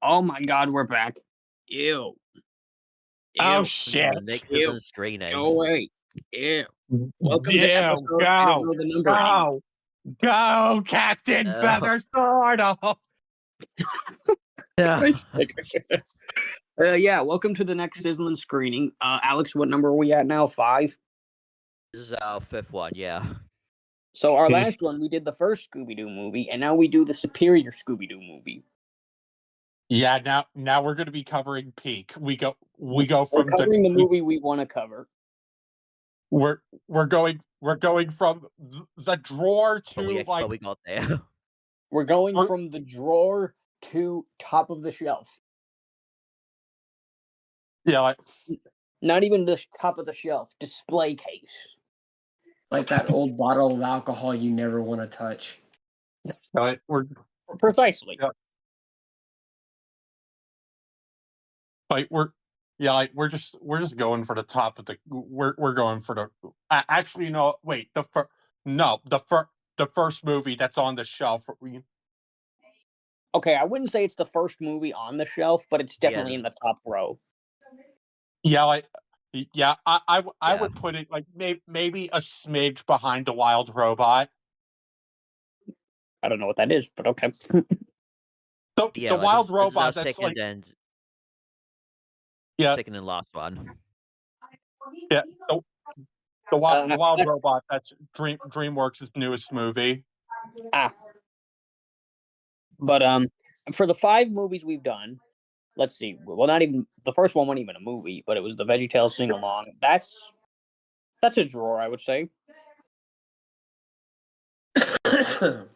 Oh my god, we're back. Ew. Oh Ew. shit. Mixes and screenings. Go away. Ew. Welcome to Yeah, episode. I don't know the number anymore. Go, Captain Feathersword! Yeah. Yeah, welcome to the next Sizzlin screening. Alex, what number are we at now? 5? This is our 5th one, yeah. So our last one, we did the first Scooby-Doo movie, and now we do the superior Scooby-Doo movie. Yeah, now we're going to be covering Peak. We go We're from covering the movie we want to cover. We're going from the drawer to But we got there. We're going from the drawer to top of the shelf. Yeah, not even the top of the shelf, display case. Like that old bottle of alcohol you never want to touch. We're precisely. Yeah. We're just going for the top of the. We're going for the. Actually, no. Wait. The first movie that's on the shelf. Okay, I wouldn't say it's the first movie on the shelf, but it's definitely in the top row. Yeah, I would put it like maybe a smidge behind a Wild Robot. I don't know what that is, but okay. The Wild Robot. That's second and last one. Yeah, the Wild Robot. That's DreamWorks' newest movie. But for the 5 movies we've done, let's see. Well, not even the first one wasn't even a movie, but it was the VeggieTales sing along. That's a drawer, I would say.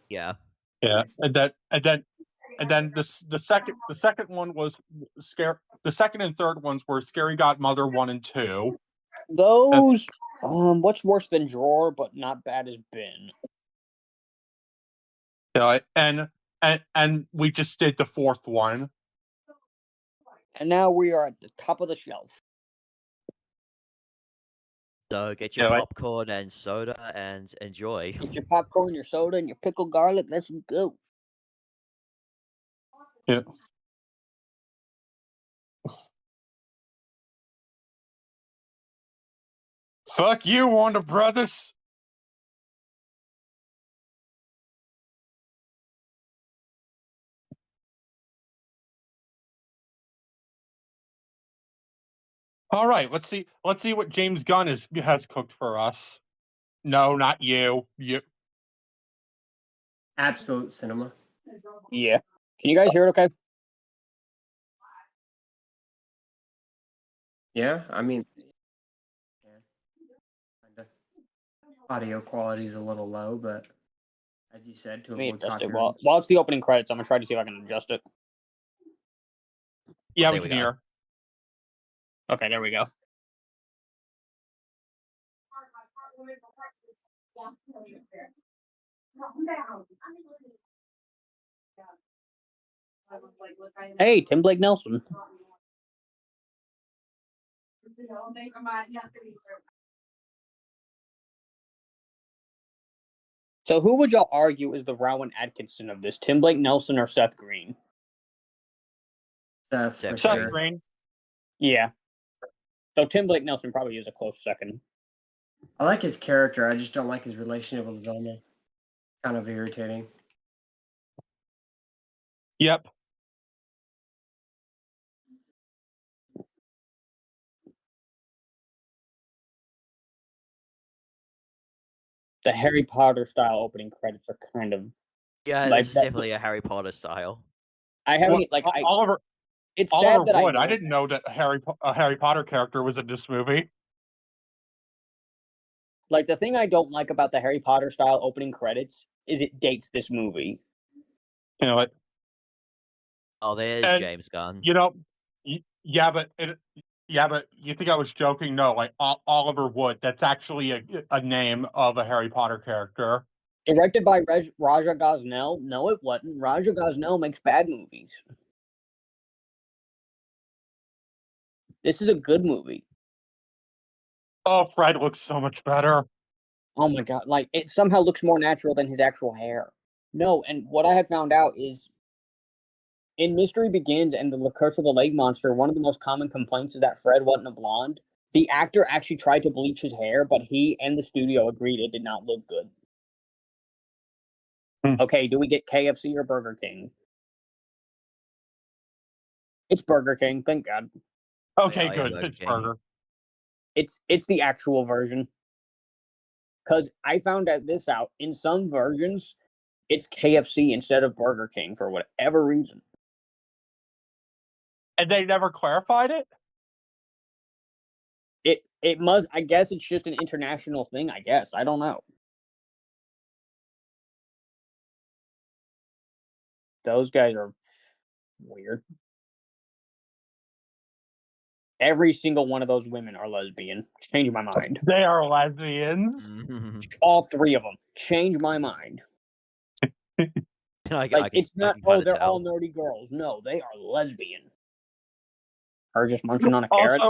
Yeah, and then the second one was scare. The second and third ones were Scary Godmother 1 and 2. Those what's worse than drawer, but not bad as bin. Yeah, and we just did the 4th one. And now we are at the top of the shelf. So get your popcorn and soda and enjoy. Get your popcorn, your soda, and your pickled garlic. Let's go. Yeah. Fuck you, Warner Brothers. All right, let's see what James Gunn has cooked for us. No, not you. You. Absolute cinema. Yeah. Can you guys hear it okay? Yeah, I mean, audio quality is a little low, but as you said, to avoid copyright. While it's the opening credits, I'm gonna try to see if I can adjust it. Yeah, we can hear. Okay, there we go. Hey, Tim Blake Nelson. So who would y'all argue is the Rowan Atkinson of this? Tim Blake Nelson or Seth Green? Seth Green. Yeah. So Tim Blake Nelson probably is a close second. I like his character. I just don't like his relationship with Velma. Kind of irritating. Yep. The Harry Potter style opening credits are kind of it's definitely a Harry Potter style. I haven't Oliver. It's Oliver sad that Wood. I didn't know that a Harry Potter character was in this movie. Like, the thing I don't like about the Harry Potter style opening credits is it dates this movie. You know what? Oh, there's James Gunn. You know, yeah, but you think I was joking? No, like Oliver Wood. That's actually a name of a Harry Potter character. Directed by Raja Gosnell. No, it wasn't. Raja Gosnell makes bad movies. This is a good movie. Oh, Fred looks so much better. Oh my god, like, it somehow looks more natural than his actual hair. No, and what I had found out is in Mystery Begins and the Curse of the Lake Monster, one of the most common complaints is that Fred wasn't a blonde. The actor actually tried to bleach his hair, but he and the studio agreed it did not look good. Okay, do we get KFC or Burger King? It's Burger King, thank God. Okay, good. Pittsburgher. It's the actual version. Because I found this out. In some versions, it's KFC instead of Burger King for whatever reason. And they never clarified it? It must, I guess it's just an international thing, I guess. I don't know. Those guys are weird. Every single one of those women are lesbian. Change my mind. They are lesbians? All three of them. Change my mind. It's not, they're all nerdy girls. No, they are lesbian. Her just munching on a carrot.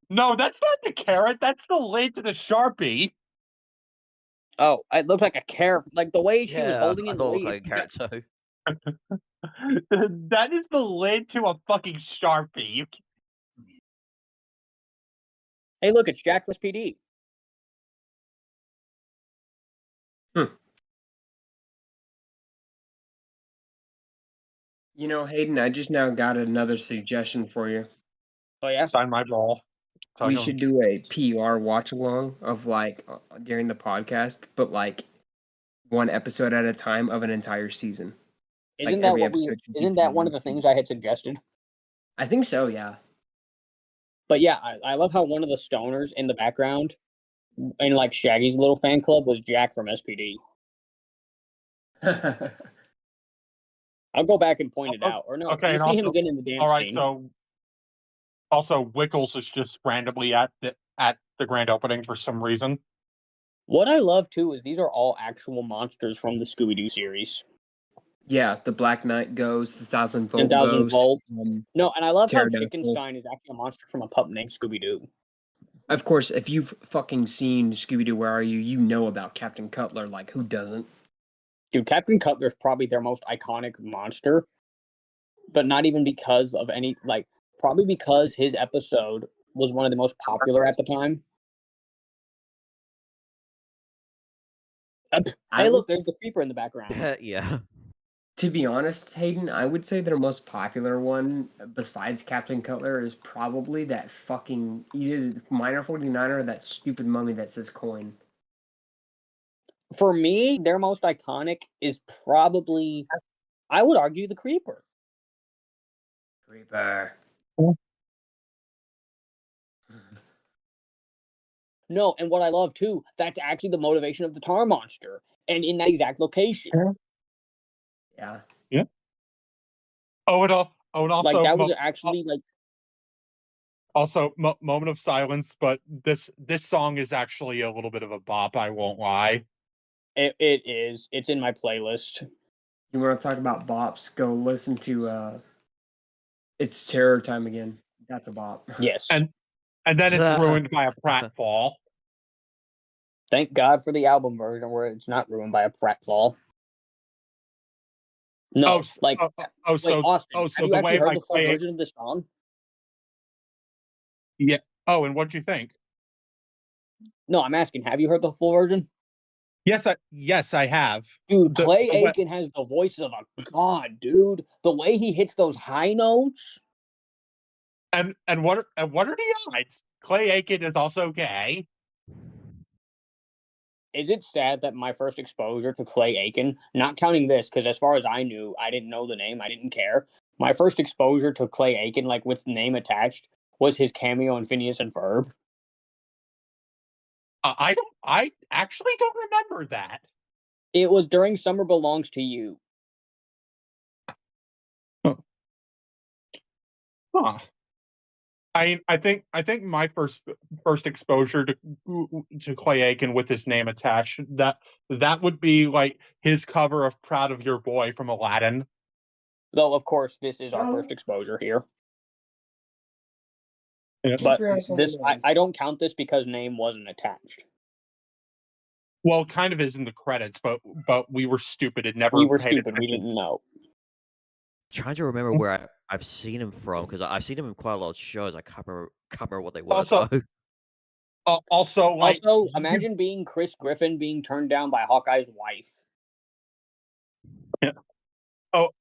No, that's not the carrot. That's the lid to the Sharpie. Oh, it looked like a carrot. Like the way she was holding it. I thought it looked like a carrot too. That is the lid to a fucking Sharpie. Hey, look, it's Jack vs. PD. You know, Hayden, I just now got another suggestion for you. Oh, yeah? Sign my ball. We should do a PR watch along of during the podcast, but one episode at a time of an entire season. Isn't that one of the things I had suggested? I think so, yeah. But yeah, I love how one of the stoners in the background in Shaggy's little fan club was Jack from SPD. I'll go back and point it out. Or no, okay, you see him again in the dance scene. All right, so also Wickles is just randomly at the grand opening for some reason. What I love too is these are all actual monsters from the Scooby-Doo series. Yeah, the Black Knight Ghost, the 1,000-Volt Ghost. Volt. No, and I love how Chickenstein is actually a monster from a pup named Scooby-Doo. Of course, if you've fucking seen Scooby-Doo, Where Are You? You know about Captain Cutler. Like, who doesn't? Dude, Captain Cutler's probably their most iconic monster. But not even because of any, probably because his episode was one of the most popular at the time. Hey, look, there's the creeper in the background. Yeah. To be honest, Hayden, I would say their most popular one, besides Captain Cutler, is probably that fucking either Minor 49er or that stupid mummy that says coin. For me, their most iconic is probably, I would argue, the creeper. Creeper. No, and what I love too, that's actually the motivation of the tar monster, and in that exact location. Yeah. Yeah. Oh, and also that was actually Also, moment of silence, but this song is actually a little bit of a bop. I won't lie. It is. It's in my playlist. You want to talk about bops? Go listen to It's Terror Time Again. That's a bop. Yes. And then it's ruined by a pratfall. Thank God for the album version where it's not ruined by a pratfall. No, so Austin, have you actually heard the full version of this song? Yeah. Oh, and what'd you think? No, I'm asking, have you heard the full version? Yes, I have. Dude, Clay Aiken has the voice of a god, dude. The way he hits those high notes. And what are the odds? Clay Aiken is also gay. Is it sad that my first exposure to Clay Aiken, not counting this, because as far as I knew, I didn't know the name, I didn't care. My first exposure to Clay Aiken, with the name attached, was his cameo in Phineas and Ferb. I actually don't remember that. It was during Summer Belongs to You. Huh. I think my first exposure to Clay Aiken with his name attached, that would be his cover of "Proud of Your Boy" from Aladdin. Though of course this is our first exposure here. Yeah. But this I don't count this because name wasn't attached. Well, it kind of is in the credits, but we were stupid and never. We were stupid. We didn't know. trying to remember where I've seen him from because I've seen him in quite a lot of shows. I can't remember what they were Also, though. also, like, Also, imagine being Chris Griffin being turned down by Hawkeye's wife. and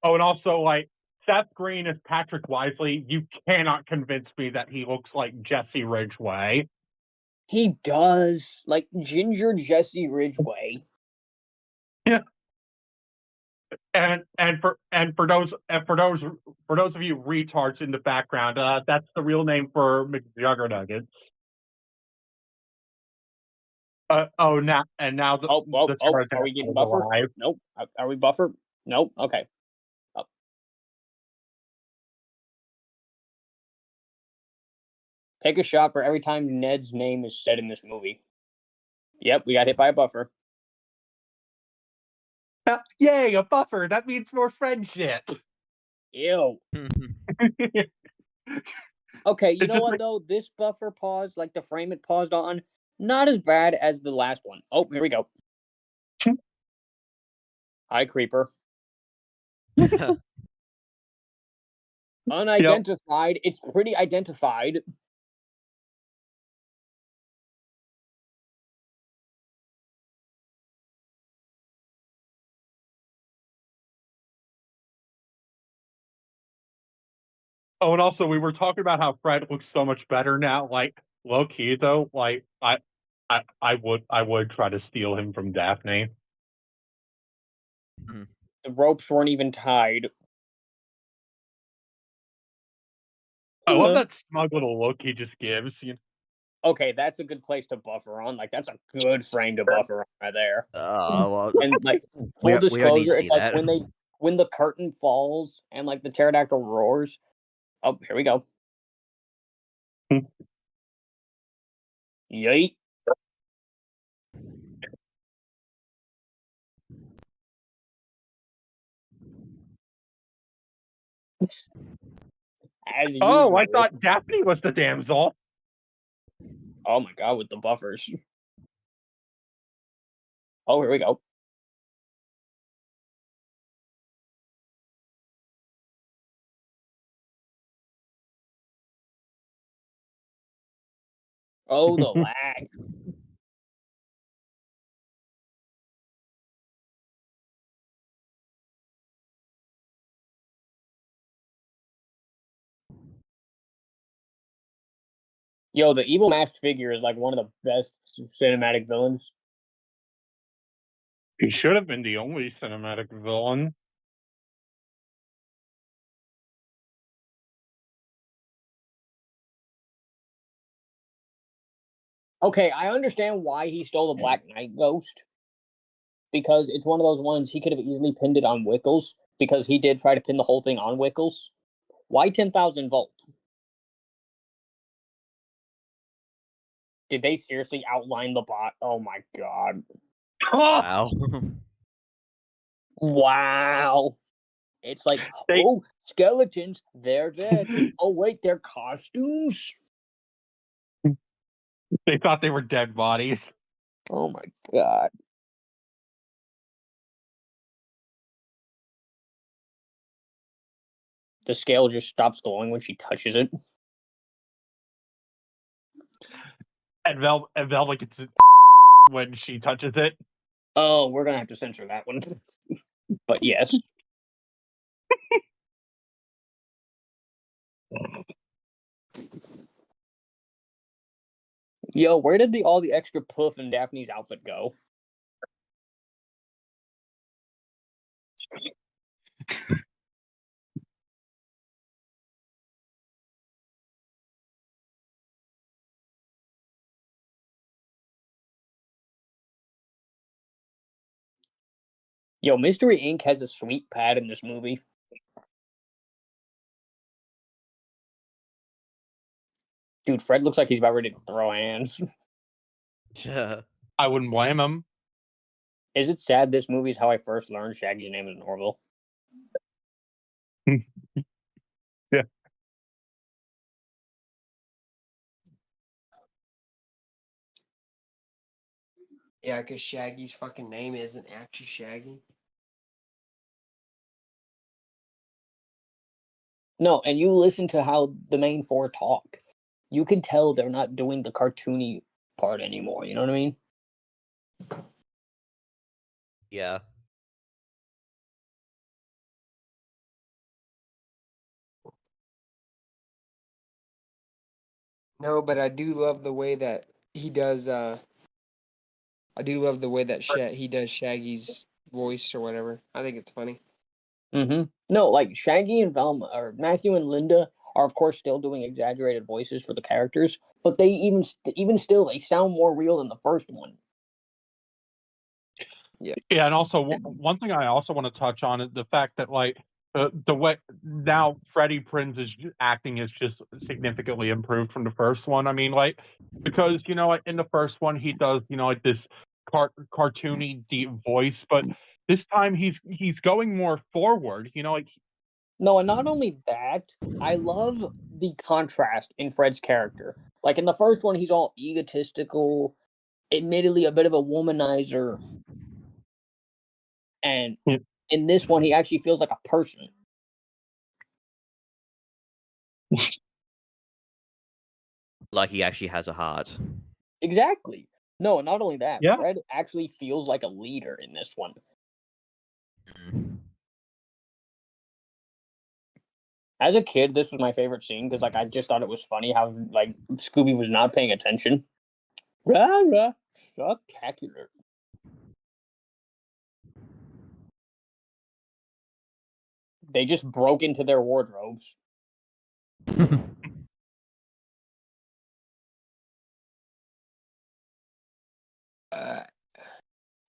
also, like, Seth Green is Patrick Wisely. You cannot convince me that he looks like Jesse Ridgway. He does, like Ginger Jesse Ridgway. Yeah. And for those of you retards in the background, that's the real name for McJuggernuggets. Now the Oh, are we getting buffer? alive. Nope. Are we buffer? Nope. Okay. Oh. Take a shot for every time Ned's name is said in this movie. Yep, we got hit by a buffer. Yay, a buffer! That means more friendship. Ew. Okay, you It's know just what like- though? This buffer pause, like the frame it paused on, not as bad as the last one. Oh, here we go. Hi, creeper. Unidentified. It's pretty identified. Oh, and also we were talking about how Fred looks so much better now. Like, low key though, like I would try to steal him from Daphne. The ropes weren't even tied. I love that smug little look he just gives. Okay, that's a good place to buffer on. Like, that's a good frame to buffer on right there. Well, And like, we full don't need to disclosure, see it's like that. when the curtain falls and like the pterodactyl roars. Oh, here we go. Yeet. As Oh, usual. I thought Daphne was the damsel. Oh my god, with the buffers. Oh, here we go. Oh, the lag. Yo, the evil masked figure is like one of the best cinematic villains. He should have been the only cinematic villain. Okay, I understand why he stole the Black Knight ghost. Because it's one of those ones he could have easily pinned it on Wickles. Because he did try to pin the whole thing on Wickles. Why 10,000 volt? Did they seriously outline the bot? Oh my god. Wow. Wow. It's like, oh, skeletons, they're dead. Oh, wait, they're costumes? They thought they were dead bodies. Oh my god. The scale just stops glowing when she touches it. And Velvet gets it when she touches it. Oh, we're gonna have to censor that one. But yes. Yo, where did all the extra puff in Daphne's outfit go? Yo, Mystery Inc. has a sweet pad in this movie. Dude, Fred looks like he's about ready to throw hands. I wouldn't blame him. Is it sad this movie is how I first learned Shaggy's name is Norville? Yeah. Yeah, because Shaggy's fucking name isn't actually Shaggy. No, and you listen to how the main four talk. You can tell they're not doing the cartoony part anymore. You know what I mean? Yeah. No, but I do love the way that he does. I do love the way that he does Shaggy's voice or whatever. I think it's funny. Mm-hmm. No, like Shaggy and Velma, or Matthew and Linda, are of course still doing exaggerated voices for the characters, but they even still they sound more real than the first one. Yeah, and also one thing I also want to touch on is the fact that like the way now Freddie Prinze's acting is just significantly improved from the first one. I mean, like because like in the first one he does like this cartoony deep voice, but this time he's going more forward. Like No, and not only that, I love the contrast in Fred's character. Like in the first one, he's all egotistical, admittedly a bit of a womanizer, and Yeah. in this one, he actually feels like a person. Like he actually has a heart. Exactly. No, and not only that, Yeah. Fred actually feels like a leader in this one. Mhm. As a kid, this was my favorite scene because, like, I just thought it was funny how, like, Scooby was not paying attention. Rah, rah, spectacular. They just broke into their wardrobes.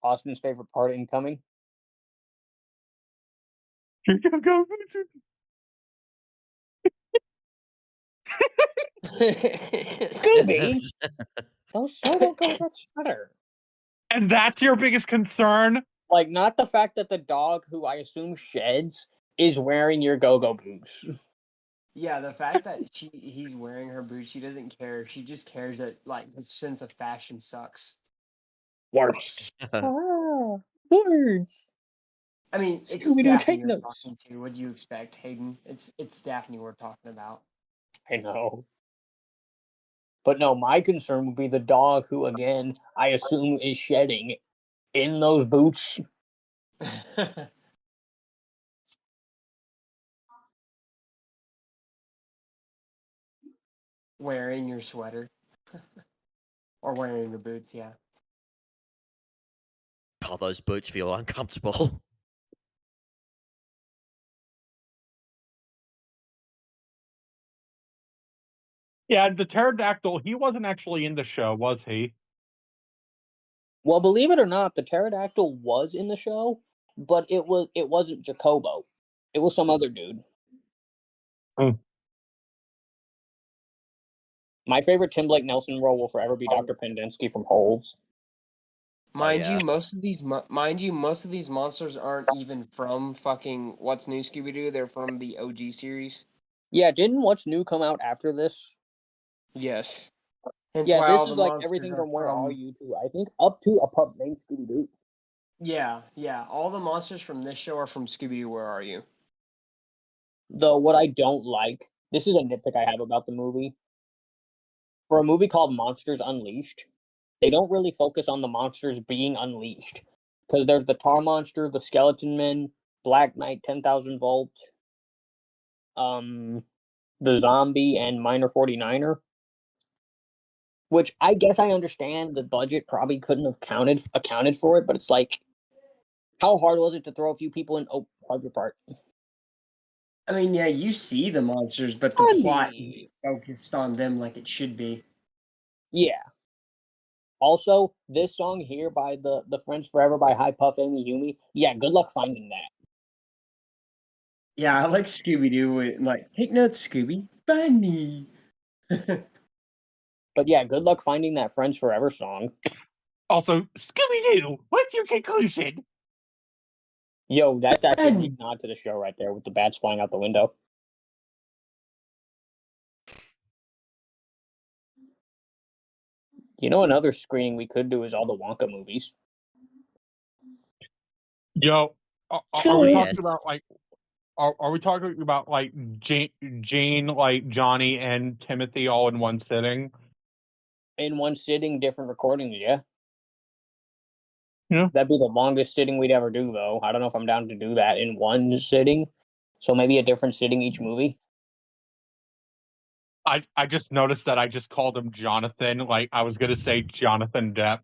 Austin's favorite part incoming. You're gonna go. Scooby, those so don't go with that sweater. And that's your biggest concern? Like, not the fact that the dog, who I assume sheds, is wearing your go-go boots. Yeah, the fact that he's wearing her boots, she doesn't care. She just cares that like his sense of fashion sucks. Words. Ah, words. I mean, it's Scooby-Doo, Daphne take you're notes. talking to. What do you expect, Hayden? It's Daphne we're talking about. I know. But no, my concern would be the dog who, again, I assume is shedding in those boots. Wearing your sweater. Or wearing your boots, yeah. Oh, those boots feel uncomfortable. Yeah, the pterodactyl, he wasn't actually in the show, was he? Well, believe it or not, the pterodactyl was in the show, but it wasn't Jacobo. It was some other dude. Hmm. My favorite Tim Blake Nelson role will forever be Dr. Pendenski from Holes. Mind yeah. you, most of these monsters aren't even from fucking What's New Scooby-Doo. They're from the OG series. Yeah, didn't What's New come out after this? Yes. Hence Yeah, why this all is the like monsters everything are from Where Are from. You to, I think, up to a pup named Scooby-Doo. Yeah. All the monsters from this show are from Scooby-Doo, Where Are You? Though what I don't like, this is a nitpick I have about the movie. For a movie called Monsters Unleashed, they don't really focus on the monsters being unleashed. Because there's the Tar Monster, the Skeleton Men, Black Knight, 10,000 Volt, the Zombie, and Minor 49er. Which I guess I understand the budget probably couldn't have accounted for it, but it's like, how hard was it to throw a few people in? Oh, hard part. I mean, yeah, you see the monsters, but the plot Funny. focused on them like it should be. Yeah. Also, this song here by the Friends Forever by High Puff Amy Yumi. Yeah, good luck finding that. Yeah, I like Scooby-Doo. Like, take notes, Scooby. Funny. But yeah, good luck finding that Friends Forever song. Also, Scooby-Doo, what's your conclusion? Yo, that's actually a Funny. neat nod to the show right there with the bats flying out the window. You know, another screening we could do is all the Wonka movies. Yo, are we Scooby. talking Yes. about like are we talking about like Jane, like Johnny and Timothy all in one sitting? In one sitting, different recordings, yeah. Yeah. That'd be the longest sitting we'd ever do, though. I don't know if I'm down to do that in one sitting. So maybe a different sitting each movie. I just noticed that I just called him Jonathan. Like I was gonna say Jonathan Depp.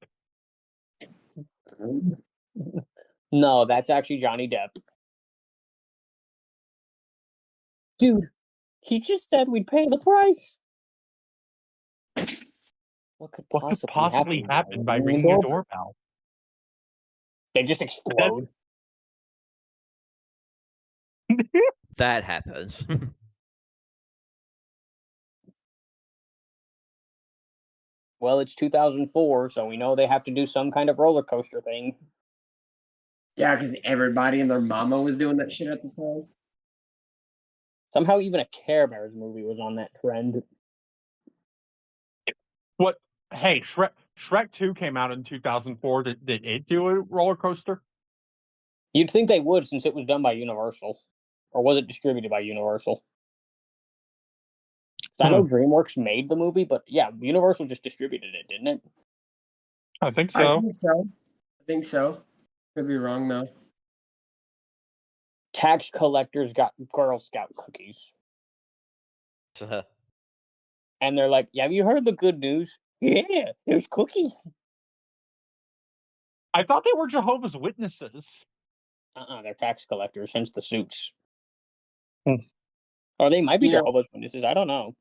No, that's actually Johnny Depp. Dude, he just said we'd pay the price. What could possibly happen by ringing a doorbell? They just explode. That happens. Well, it's 2004, so we know they have to do some kind of roller coaster thing. Yeah, because everybody and their mama was doing that shit at the time. Somehow, even a Care Bears movie was on that trend. What? Hey, Shrek 2 came out in 2004. Did it do a roller coaster? You'd think they would, since it was done by Universal. Or was it distributed by Universal? I know DreamWorks made the movie, but yeah, Universal just distributed it, didn't it? I think so. I think so. Could be wrong, though. Tax collectors got Girl Scout cookies. And they're like, have you heard the good news? Yeah, there's cookies. I thought they were Jehovah's Witnesses. They're tax collectors, hence the suits. Or they might be Jehovah's Witnesses, I don't know.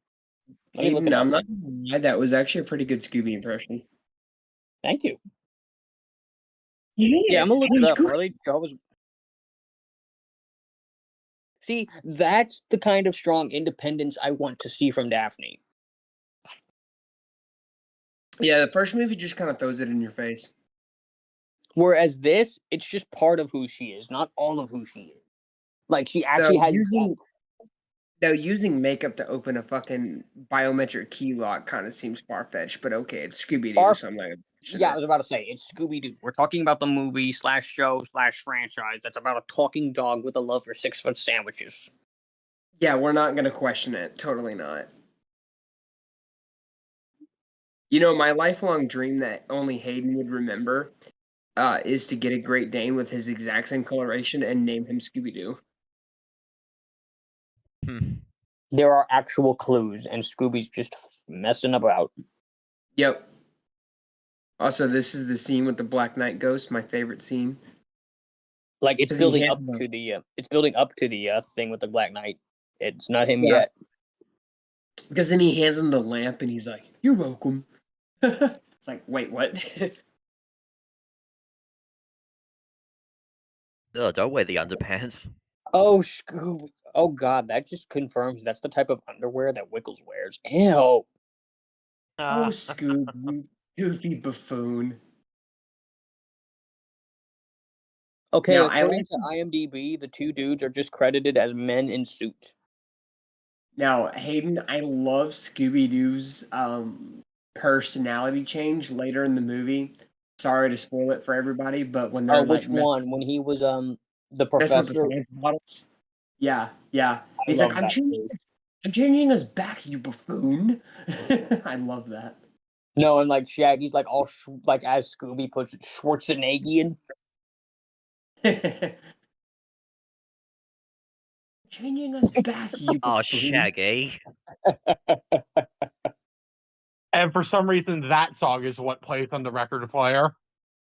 Let me look it up. I'm not gonna lie, that was actually a pretty good Scooby impression. Thank you. Yeah, I'm gonna look it up. Are they Jehovah's? See, that's the kind of strong independence I want to see from Daphne. Yeah, the first movie just kind of throws it in your face. Whereas this, it's just part of who she is, not all of who she is. Like, she actually has depth. Now, using makeup to open a fucking biometric key lock kind of seems far-fetched, but okay, it's Scooby-Doo, so I'm not gonna mention I was about to say, it's Scooby-Doo. We're talking about the movie / show / franchise that's about a talking dog with a love for 6-foot sandwiches. Yeah, we're not going to question it. Totally not. You know, my lifelong dream that only Hayden would remember is to get a Great Dane with his exact same coloration and name him Scooby-Doo. There are actual clues, and Scooby's just messing about. Yep. Also, this is the scene with the Black Knight ghost, my favorite scene. Like, it's building up to the thing with the Black Knight. It's not him yet. Because then he hands him the lamp, and he's like, "You're welcome." It's like, wait, what? Oh, don't wear the underpants. Oh, Scooby. Oh, God, that just confirms that's the type of underwear that Wickles wears. Ew. Oh, Scoob, you goofy buffoon. Okay, now, according to IMDb, the two dudes are just credited as men in suits. Now, Hayden, I love Scooby-Doo's personality change later in the movie. Sorry to spoil it for everybody, but when they're which one? When he was the professor. Bottles? Yeah. He's like, I'm changing us back, you buffoon. I love that. No, and like Shaggy's like all like as Scooby puts it, Schwarzeneggian. Changing us back, you buffoon. Oh, Shaggy. And for some reason, that song is what plays on the record player.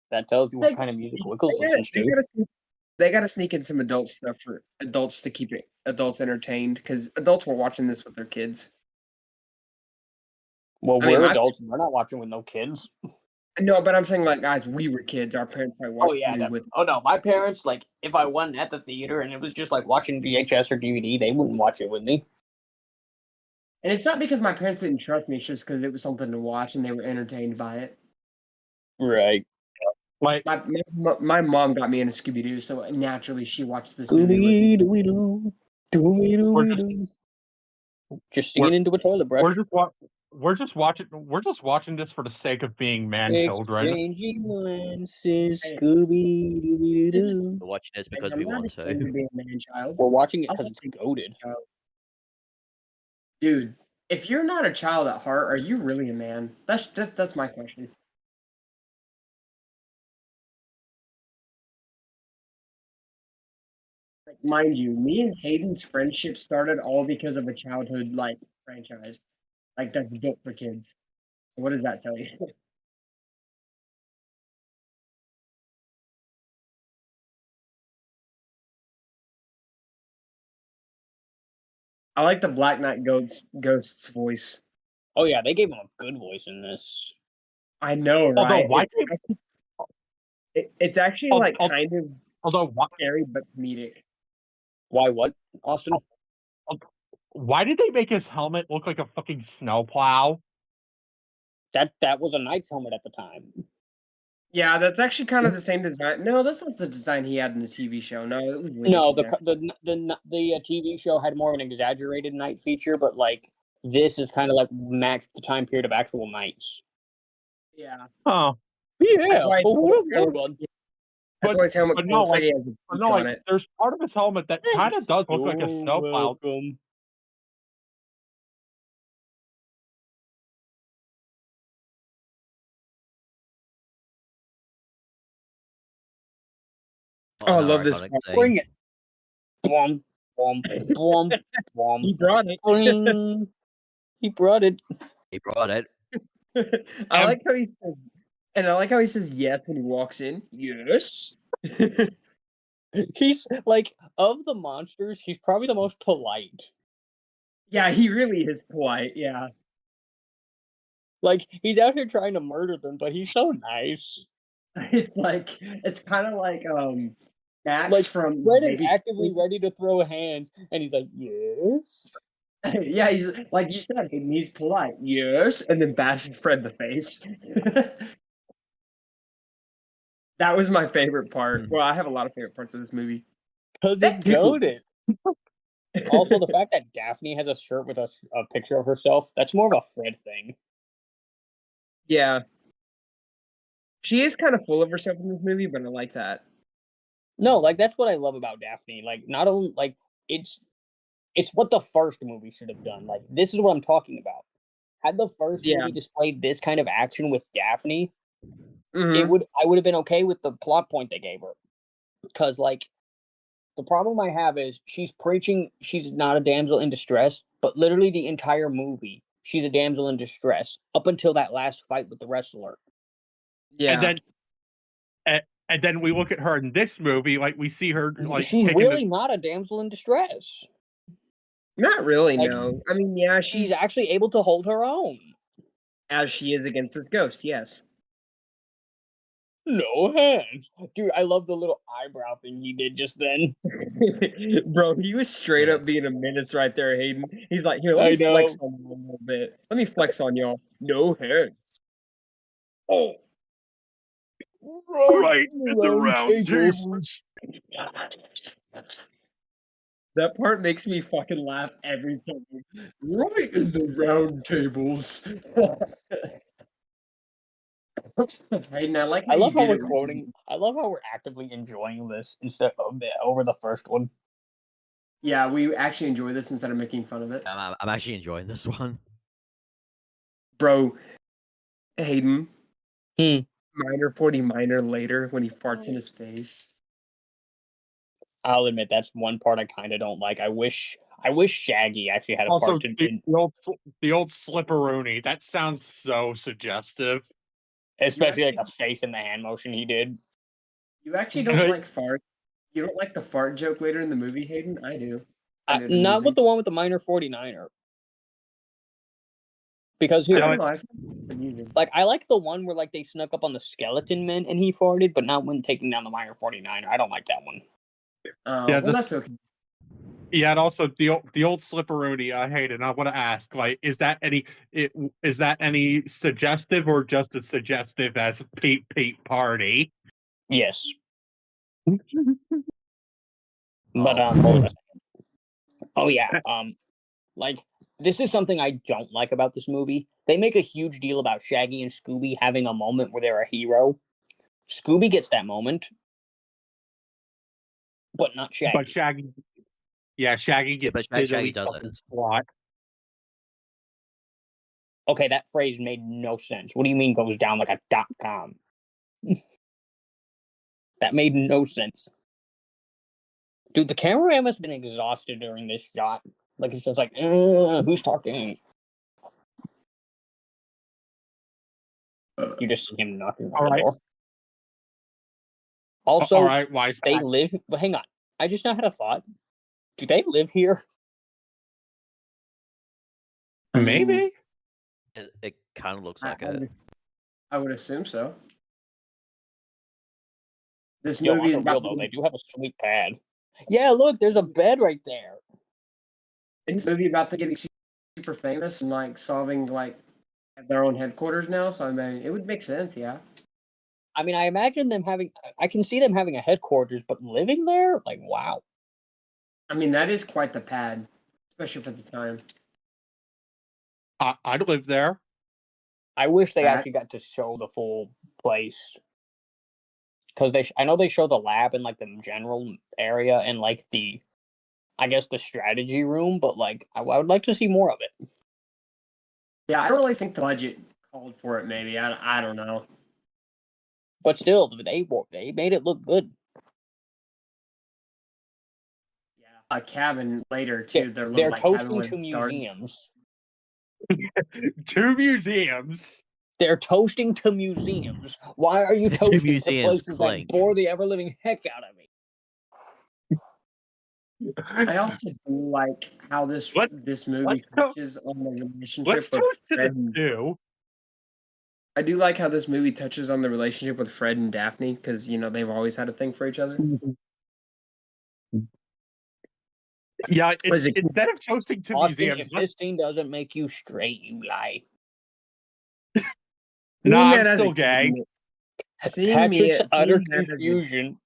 That tells you what kind of music Wickles listens to. They gotta sneak in some adult stuff for adults to keep adults entertained, because adults were watching this with their kids. Well, we're adults and we're not watching with no kids. No, but I'm saying, like, guys, we were kids. Our parents probably watched with. Oh no, my parents, like, if I wasn't at the theater and it was just like watching VHS or DVD, they wouldn't watch it with me. And it's not because my parents didn't trust me; it's just because it was something to watch and they were entertained by it. Right. Like my mom got me into Scooby-Doo, so naturally she watched this movie. Scooby-Doo, Scooby-Doo, just singing into a toilet brush. we're just watching this for the sake of being man children. Exchanging lenses, Hey. Scooby-Doo. We're watching this Hey, because I'm we not want ashamed to. to be a man child. We're watching it I because love it's being a goated. child. Dude, if you're not a child at heart, are you really a man? That's my question. Like, mind you, me and Hayden's friendship started all because of a childhood like franchise, like that's built for kids. What does that tell you? I like the Black Knight Ghost's voice. Oh yeah, they gave him a good voice in this. I know, Although right? why It's actually Al- like al- kind of although why, scary but comedic. Why what, Austin? why did they make his helmet look like a fucking snowplow? That was a knight's helmet at the time. Yeah, that's actually kind of the same design. No, that's not the design he had in the TV show. No, it was way No, different the TV show had more of an exaggerated knight feature, but like this is kind of like matched the time period of actual knights. Yeah. Oh, Yeah, That's why hold on. That's why his helmet but no, looks like like, it has a but peak no, on like, it. there's part of his helmet that kind of does look like a You're snowplow. welcome. Oh, I Another love this iconic part. scene. Bring it. Blom, blom, blom, blom. He brought it. Bring. He brought it. He brought it. I like how he says, and I like how he says yes when he walks in. Yes. He's like, of the monsters, he's probably the most polite. Yeah, he really is polite. Yeah. Like, he's out here trying to murder them, but he's so nice. It's kind of like Max Like, from Fred is Baby actively Steps. ready to throw hands, and he's like, yes. Yeah, he's like you said, he's polite. Yes, and then bashes Fred in the face. That was my favorite part. Well, I have a lot of favorite parts of this movie. Because That it's pickle. goaded. Also, the fact that Daphne has a shirt with a picture of herself, that's more of a Fred thing. Yeah. She is kind of full of herself in this movie, but I like that. No, like, that's what I love about Daphne. Like, not only, like, it's what the first movie should have done. Like, this is what I'm talking about. Had the first Yeah. movie displayed this kind of action with Daphne, Mhm. I would have been okay with the plot point they gave her. Because, like, the problem I have is she's preaching she's not a damsel in distress, but literally the entire movie, she's a damsel in distress up until that last fight with the wrestler. Yeah. And then we look at her in this movie, like we see her like She's taking really not a damsel in distress. Not really, Like, no. I mean, yeah, She's she's actually able to hold her own. as she is against this ghost, yes. No hands. Dude, I love the little eyebrow thing he did just then. Bro, he was straight up being a menace right there, Hayden. He's like, here, let I me know. flex on you a little bit. Let me flex on y'all. No hands. Oh. right in the round tables. That part makes me fucking laugh every time. Right in the round tables. Hayden, I like how I love you how did we're it. quoting. I love how we're actively enjoying this instead of over the first one. Yeah, we actually enjoy this instead of making fun of it. I'm actually enjoying this one. Bro, Hayden. Hmm. Minor 40 minor later when he farts in his face. I'll admit that's one part I kind of don't like. I wish Shaggy actually had a Also, part to the old slipperoonie. That sounds so suggestive. especially like the face and the hand motion he did. You actually don't like fart. You don't like the fart joke later in the movie, Hayden? I do. Not with the one with the minor 49er. Because here, like, I like the one where like they snuck up on the skeleton men and he farted, but not when taking down the minor 49er. I don't like that one. Yeah, well, that's okay. Yeah, and also the old slipperoonie. I hate it. And I want to ask, like, is that any suggestive or just as suggestive as Pete party? Yes. But Oh. what was I saying? Oh yeah. Like, this is something I don't like about this movie. They make a huge deal about Shaggy and Scooby having a moment where they're a hero. Scooby gets that moment, but not Shaggy. But Shaggy Yeah, gets but Shaggy diddly doesn't. fucking squat. Okay, that phrase made no sense. What do you mean goes down like a .com? That made no sense. Dude, the cameraman must have been exhausted during this shot. Like, it's just like, who's talking? You just see him knocking on All the right. door. Also, All right, wise they guy. live... But hang on. I just now had a thought. Do they live here? Maybe. It kind of looks like I it. would, I would assume so. This Yo, movie on is the real, about though, they do have a sweet pad. Yeah, look, there's a bed right there. this movie about to getting super famous and like solving like their own headquarters now. So I mean, it would make sense, yeah. I mean, I imagine them having... I can see them having a headquarters, but living there? Like, wow. I mean, that is quite the pad, especially for the time. I'd live there. I wish they That- actually got to show the full place. Because I know they show the lab and like the general area and like the, I guess, the strategy room, but like I would like to see more of it. Yeah, I don't really think the budget called for it. Maybe I don't know. But still, they made it look good. Yeah, a cabin later too. Their little They're like cabin toasting where to it started. museums. 2 museums. They're toasting to museums. Why are you Two toasting to museums, places clink. that bore the ever living heck out of me? I also do like how this movie let's go- touches on the relationship Let's with toast to Fred. the stew. I do like how this movie touches on the relationship with Fred and Daphne because you know they've always had a thing for each other. Yeah, Was it- instead of toasting to Austin, museums, if this scene doesn't make you straight, you lie. no, Seeing I'm that as still a gay. kid, Seeing Patrick's utter that as a- confusion.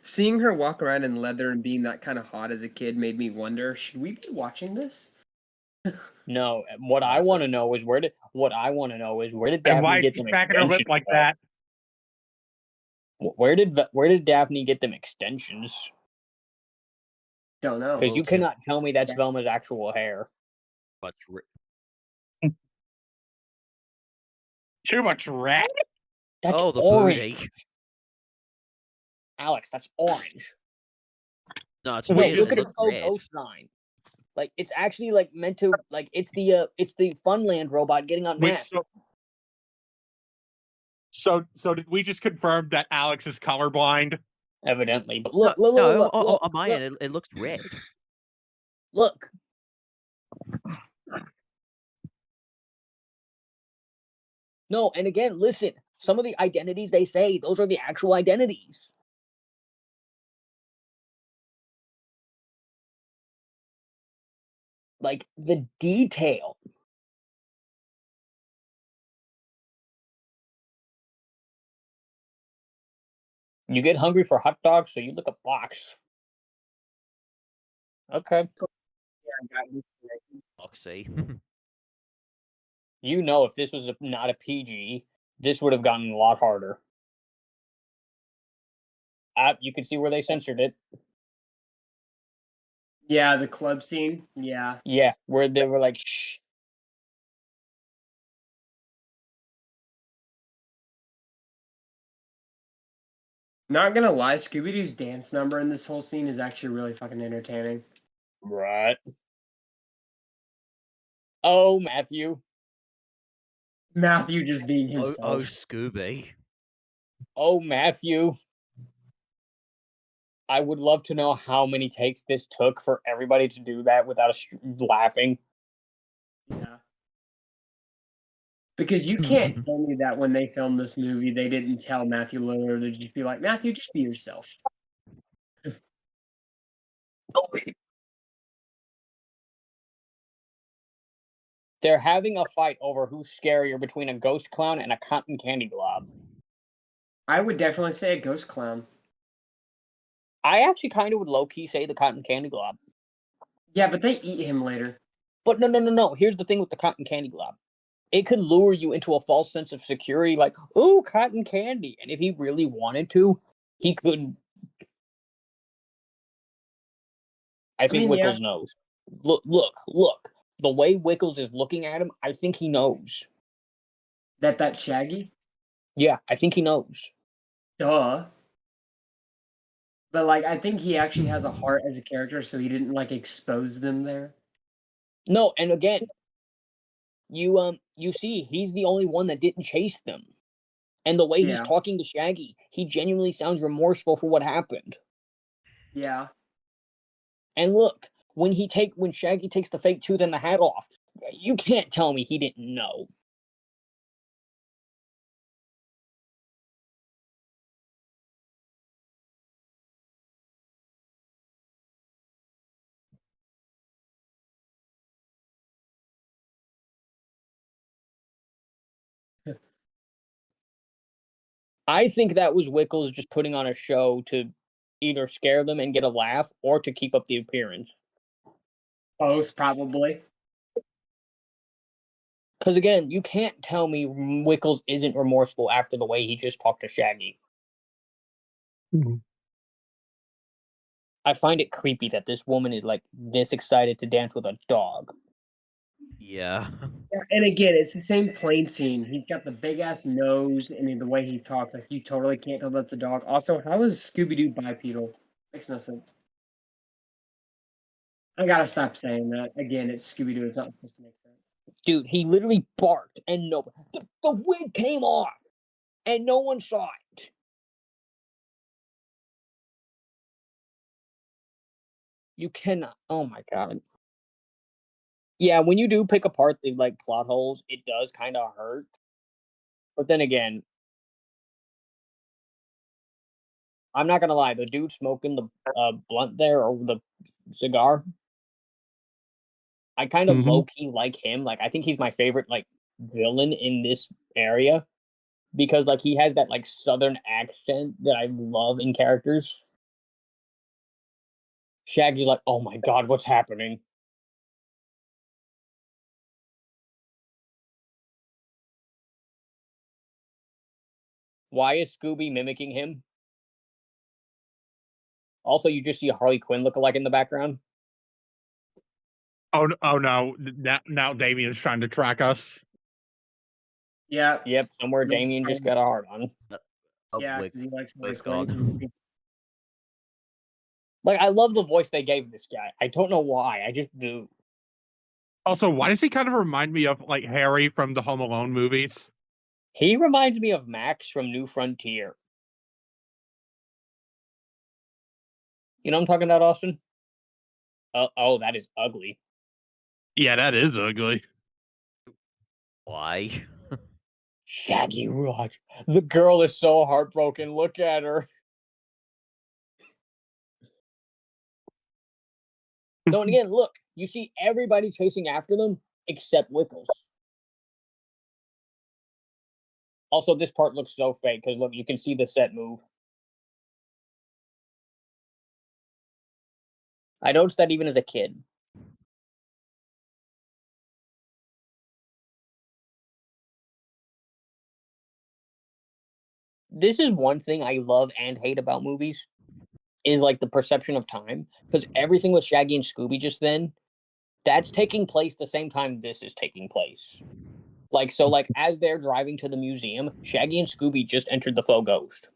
seeing her walk around in leather and being that kind of hot as a kid made me wonder: should we be watching this? No, what I That's want to it. know is where did And Daphne why is get she them smacking her lips extensions? like from? that? Where did Daphne get them extensions? Don't know. Because you too. cannot tell me that's Velma's actual hair. But Too much red? That's the orange, booty. Alex. That's orange. No, it's No, Wait, weird. look It at her looks faux red. ghost sign. Like it's actually like meant to like it's the Funland robot getting Wait, unmasked. so did we just confirm that Alex is colorblind? Evidently, but look, No, look, on my look, end, it looks red. look. No, and again, listen. Some of the identities they say, those are the actual identities. Like the detail. You get hungry for hot dogs, so you look a box. Okay. Oxy. You know, if this was not a PG, this would have gotten a lot harder. You can see where they censored it. Yeah, the club scene. Yeah. Yeah, where they were like, shh. Not gonna lie, Scooby-Doo's dance number in this whole scene is actually really fucking entertaining. Right. Oh, Matthew. Matthew just being oh, himself. Scooby. Oh, Matthew. I would love to know how many takes this took for everybody to do that without laughing. Yeah. Because you can't tell me that when they filmed this movie, they didn't tell Matthew Lillard to just be like, Matthew, just be yourself. They're having a fight over who's scarier between a ghost clown and a cotton candy glob. I would definitely say a ghost clown. I actually kind of would low-key say the cotton candy glob. Yeah, but they eat him later. But no. Here's the thing with the cotton candy glob. It could lure you into a false sense of security, like, ooh, cotton candy. And if he really wanted to, he could. I I think mean, yeah, Wickles knows. Look. The way Wickles is looking at him, I think he knows. that's Shaggy. Yeah, I think he knows. Duh. But like, I think he actually has a heart as a character, so he didn't like expose them there. No, and again, you see, he's the only one that didn't chase them. And the way he's Yeah, talking to Shaggy, he genuinely sounds remorseful for what happened. yeah. And look, when Shaggy takes the fake tooth and the hat off, you can't tell me he didn't know. I think that was Wickles just putting on a show to either scare them and get a laugh or to keep up the appearance. Both probably. Because again, you can't tell me Wickles isn't remorseful after the way he just talked to Shaggy. Mhm. I find it creepy that this woman is like this excited to dance with a dog. Yeah. Yeah, and again, it's the same plane scene. He's got the big ass nose, and then the way he talks, like you totally can't tell that's a dog. Also, how is Scooby-Doo bipedal? Makes no sense. I gotta stop saying that. Again, it's Scooby-Doo. It's not supposed to make sense. Dude, he literally barked and the wig came off and no one saw it. You cannot. Oh my god. Yeah, when you do pick apart the like plot holes, it does kind of hurt. But then again, I'm not gonna lie. The dude smoking the blunt there or the cigar, I kind of low key like him. Like I think he's my favorite like villain in this area because like he has that like southern accent that I love in characters. Shaggy's like, oh my god, what's happening? Why is Scooby mimicking him? Also, you just see a Harley Quinn lookalike in the background. Oh no! Now Damien's trying to track us. Yeah, Yep, somewhere Damien just got a heart on. Oh, yeah, Wick, because he likes Harley Wick's Quinn. 'Cause gone. he- Like, I love the voice they gave this guy. I don't know why. I just do. Also, why does he kind of remind me of like Harry from the Home Alone movies? He reminds me of Max from New Frontier. You know what I'm talking about, Austin? Oh, that is ugly. Yeah, that is ugly. Why? Shaggy Rod. The girl is so heartbroken. Look at her. No, and again, look. You see everybody chasing after them except Wickles. Also, this part looks so fake because look, you can see the set move. I noticed that even as a kid. This is one thing I love and hate about movies is like the perception of time because everything with Shaggy and Scooby just then that's taking place the same time this is taking place. Like so, like as they're driving to the museum, Shaggy and Scooby just entered the faux ghost.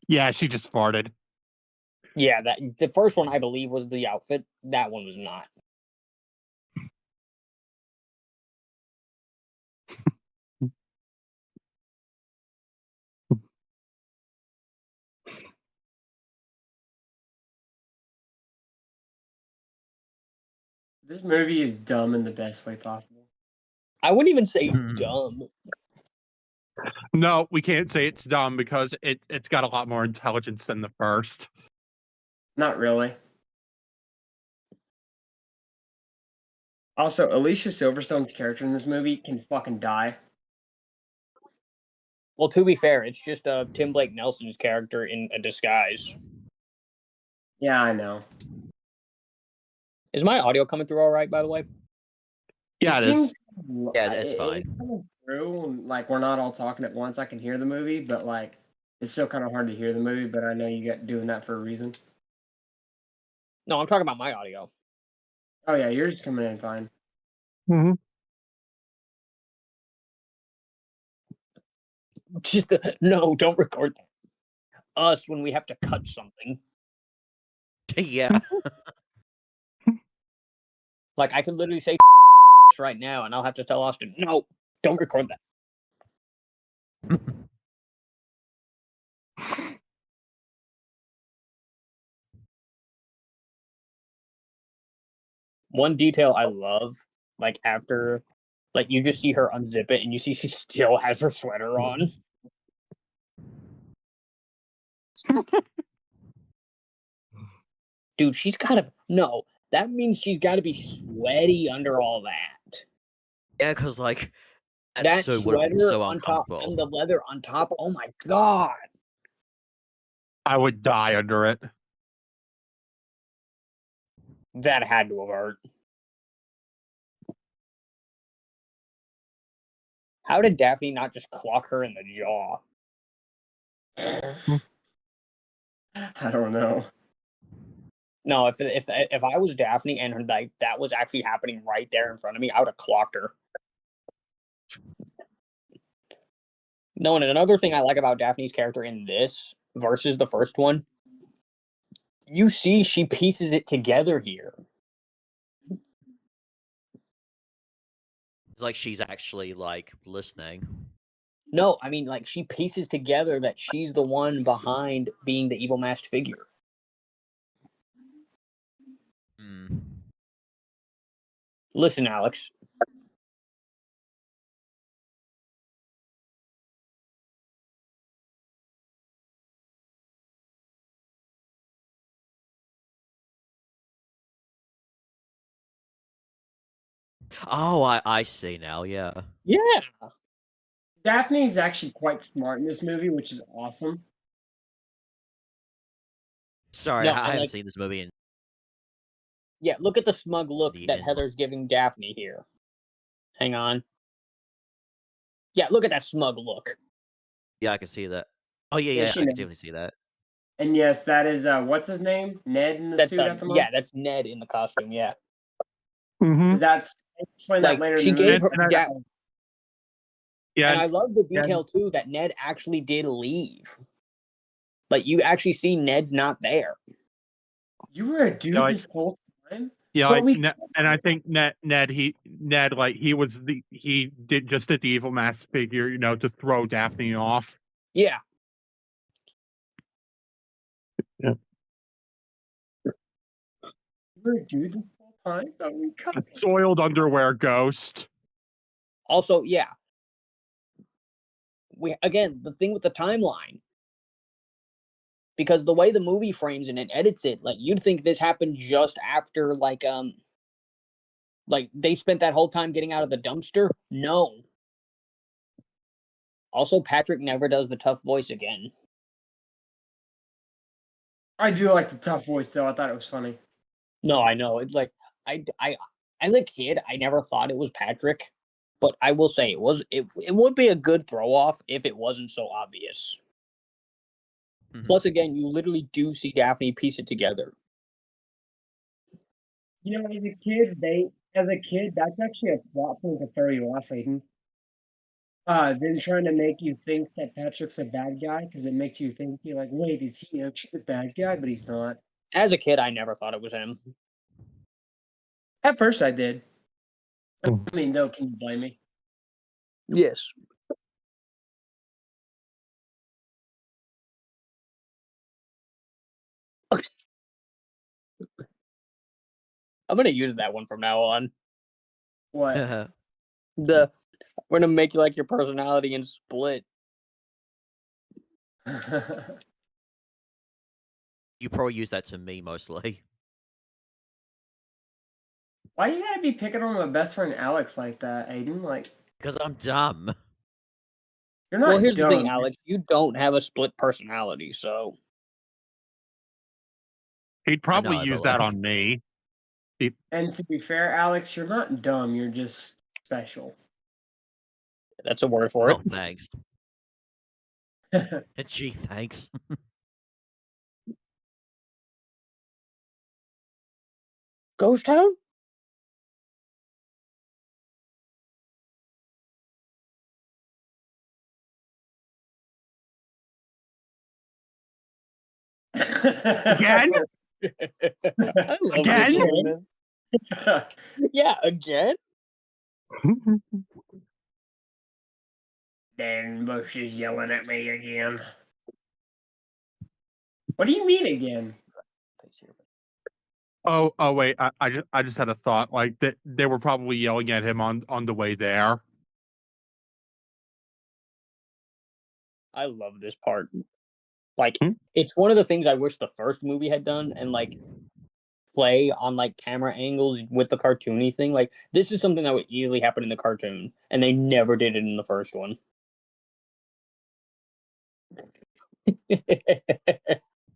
Yeah, she just farted. Yeah, that the first one I believe was the outfit. That one was not. This movie is dumb in the best way possible. I wouldn't even say dumb. No, we can't say it's dumb because it's got a lot more intelligence than the first. Not really. Also, Alicia Silverstone's character in this movie can fucking die. Well, to be fair, it's just Tim Blake Nelson's character in a disguise. Yeah, I know. Is my audio coming through all right, by the way? Yeah, it it seems. is. Yeah, that's fine. It's coming through, and like we're not all talking at once. I can hear the movie, but like it's still kind of hard to hear the movie. But I know you got doing that for a reason. No, I'm talking about my audio. Oh yeah, yours is coming in fine. Mm-hmm. Just no, don't record that. Us when we have to cut something. Yeah. Like I could literally say right now, and I'll have to tell Austin, no, don't record that. One detail I love, like after, like you just see her unzip it, and you see she still has her sweater on. Dude, she's gotta no. That means she's got to be sweaty under all that. Yeah, because like That so sweater so on top uncomfortable. and the leather on top. Oh my god! I would die under it. That had to have hurt. How did Daphne not just clock her in the jaw? I don't know. No, if I was Daphne and her, like that was actually happening right there in front of me, I would have clocked her. No, and another thing I like about Daphne's character in this versus the first one, you see she pieces it together here. It's like she's actually like listening. No, I mean like she pieces together that she's the one behind being the evil masked figure. Hmm. Listen, Alex. Oh, I see now. Yeah. Yeah. Daphne is actually quite smart in this movie, which is awesome. Sorry, No, I and haven't like seen this movie in yeah, look at the smug look the that end. Heather's giving Daphne here. Hang on. Yeah, look at that smug look. Yeah, I can see that. Oh yeah, Yeah, yeah, she I can knows. definitely see that. And yes, that is what's his name? Ned in the That's suit at the yeah, moment. that's Ned in the costume. Yeah, Mm-hmm. Because that's explain that like later in she the gave movie. her Yeah, and I love the yeah. detail too that Ned actually did leave. Like you actually see Ned's not there. You were a dude like- this whole time. Yeah, But like, we and I think Ned, like he did the evil mask figure, you know, to throw Daphne off. Yeah, were a dude this whole time. But we cut. The soiled underwear ghost. also, yeah. We again the thing with the timeline. Because the way the movie frames it and edits it, like you'd think this happened just after like they spent that whole time getting out of the dumpster. No. Also, Patrick never does the tough voice again. I do like the tough voice though. I thought it was funny. No, I know. It's like I as a kid, I never thought it was Patrick, but I will say it would be a good throw off if it wasn't so obvious. Mhm. Plus, again, you literally do see Daphne piece it together. You know, as a kid, that's actually a plot point to throw you off, Aiden. Then trying to make you think that Patrick's a bad guy because it makes you think you're like, wait, is he actually the bad guy? But he's not. As a kid, I never thought it was him. At first, I did. I Hmm. mean, though, can you blame me? Yes. I'm gonna use that one from now on. What? We're gonna make you like your personality and Split. You probably use that to me mostly. Why you gotta be picking on my best friend Alex like that, Aiden? Like, Because I'm dumb. You're not Well, here's the thing, dumb. Alex. You don't have a split personality, so He'd I probably know, use but that like, on me. And to be fair, Alex, you're not dumb. You're just special. that's a word for oh, it. thanks. Gee, thanks. Ghost Town? Again? I love Again? this segment. Yeah, again? Dan Bush is yelling at me again. What do you mean again? Oh, wait. I just had a thought. Like that, they were probably yelling at him on the way there. I love this part. Like, Hmm? it's one of the things I wish the first movie had done, and like play on like camera angles with the cartoony thing. Like, this is something that would easily happen in the cartoon, and they never did it in the first one.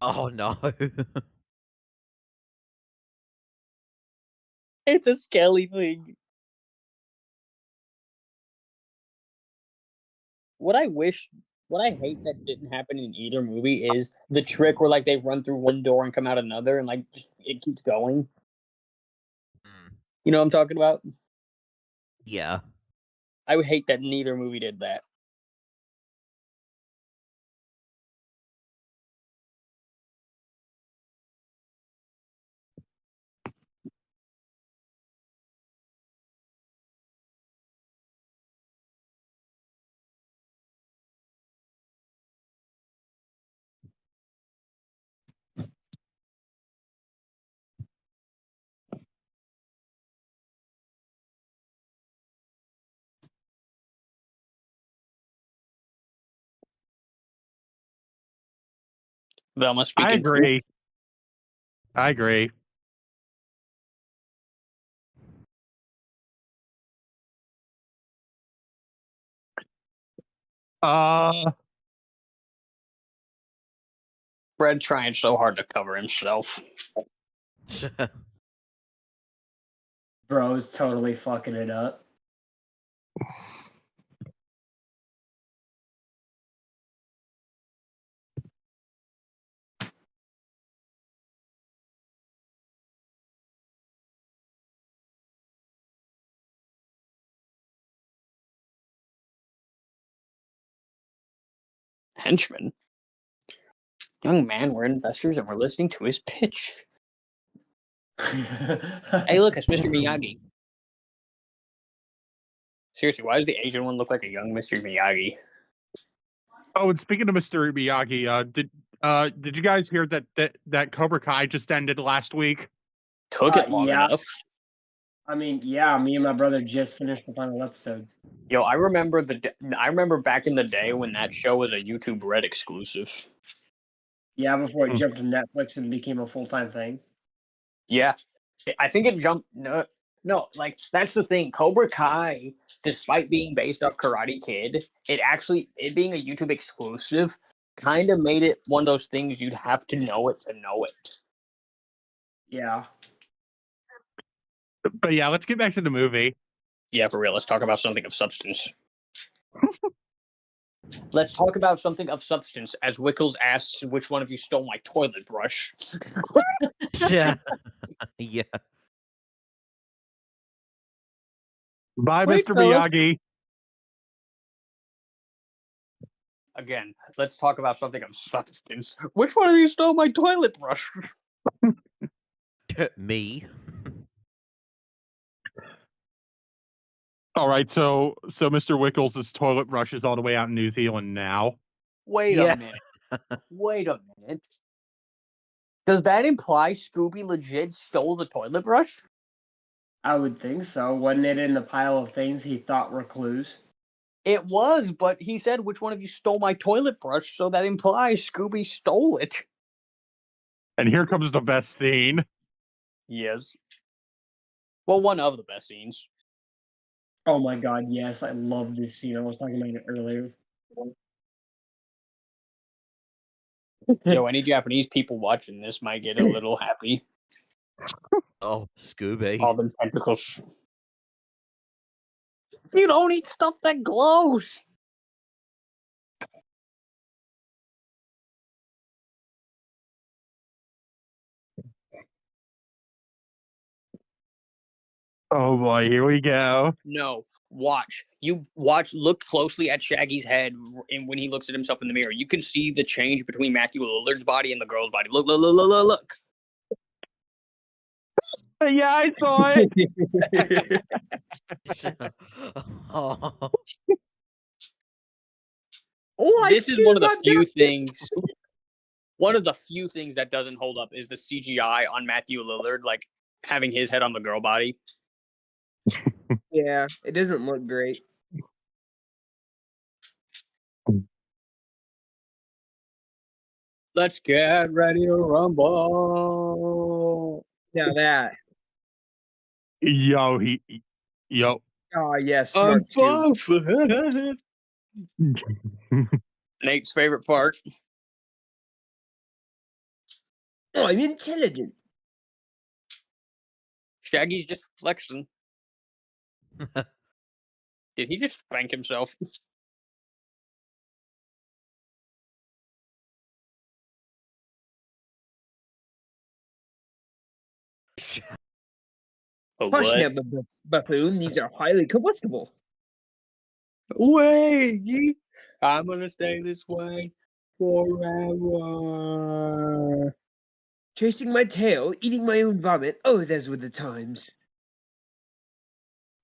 Oh no. It's a skelly thing. What I hate that didn't happen in either movie is the trick where like they run through one door and come out another, and like just, it keeps going. Mm, You know what I'm talking about? yeah. I would hate that neither movie did that. Velma speaking. I agree. I agree. Fred trying so hard to cover himself. Bro's totally fucking it up. Henchman. Young man, we're investors and we're listening to his pitch. Hey, look, it's Mr. Miyagi. Seriously, why does the Asian one look like a young Mr. Miyagi? Oh, and speaking of Mr. Miyagi, did you guys hear that Cobra Kai just ended last week? Took it long yeah. enough. I mean, yeah, me and my brother just finished the final episodes. Yo, I remember back in the day when that show was a YouTube Red exclusive. Yeah, before it Hmm. jumped to Netflix and became a full-time thing. Yeah, I think it jumped. No, like that's the thing. Cobra Kai, despite being based off Karate Kid, it being a YouTube exclusive, kind of made it one of those things you'd have to know it to know it. Yeah. But yeah, let's get back to the movie. Yeah, for real. Let's talk about something of substance. Let's talk about something of substance. As Wickles asks, "Which one of you stole my toilet brush?" Yeah. Yeah. Bye, Wait, Mr. fellas. Miyagi. Again, let's talk about something of substance. Which one of you stole my toilet brush? Me. All right, so Mr. Wickles' toilet brush is all the way out in New Zealand now. Wait Yeah. a minute. Wait a minute. Does that imply Scooby legit stole the toilet brush? I would think so. Wasn't it in the pile of things he thought were clues? It was, but he said, "Which one of you stole my toilet brush?" So that implies Scooby stole it. And here comes the best scene. Yes. Well, one of the best scenes. Oh my god, yes, I love this scene. I was talking about it earlier. Yo, any Japanese people watching this might get a little happy. Oh, Scooby. All them tentacles. You don't eat stuff that glows. Oh boy, here we go. No, watch. You watch. Look closely at Shaggy's head, and when he looks at himself in the mirror, you can see the change between Matthew Lillard's body and the girl's body. Look, look, look, look, look, look. Yeah, I saw it. Oh, Oh, This is one of the few things. One of the few things that doesn't hold up is the CGI on Matthew Lillard, like having his head on the girl body. Yeah, it doesn't look great. Let's get ready to rumble. Now that. Yo, yo. Oh yes, I'm smart Scoob. buffing. Nate's favorite part. Oh, I'm intelligent. Shaggy's just flexing. Did he just spank himself? Oh, Hush what? now, buffoon. These are highly combustible. Way, I'm gonna stay this way forever. Chasing my tail, eating my own vomit. Oh, those were the times.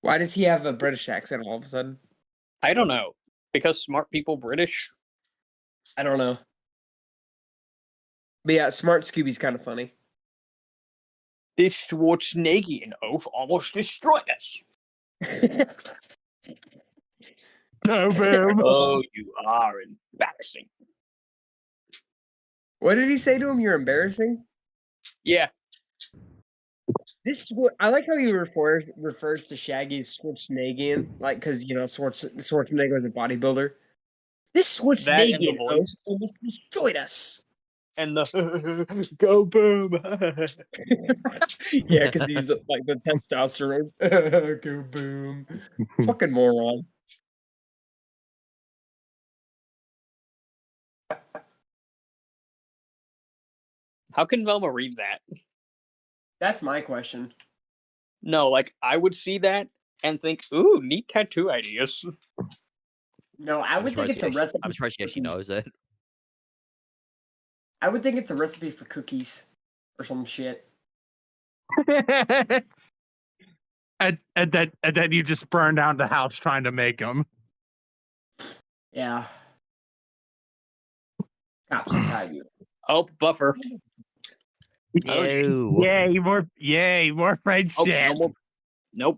Why does he have a British accent all of a sudden? I don't know. Because smart people British? I don't know. But yeah, smart Scooby's kind of funny. This Schwarzenegger oaf almost destroyed us. No, boom. Oh, you are embarrassing. What did he say to him? You're embarrassing? Yeah. This is what I like how he refers to Shaggy as Schwarzenegger, like because Schwarzenegger is a bodybuilder. This That and the Schwarzenegger voice. almost destroyed us. And the go boom. Yeah, because he's like the testosterone. Go boom. Fucking moron. How can Velma read that? That's my question. No, like I would see that and think, ooh, neat tattoo ideas. No, I would think it's a recipe. I'm surprised she actually knows it. I would think it's a recipe for cookies or some shit. and then you just burn down the house trying to make them. Yeah. Cops will have you. Oh, buffer. Ew. Yay, more Oh, friendship. no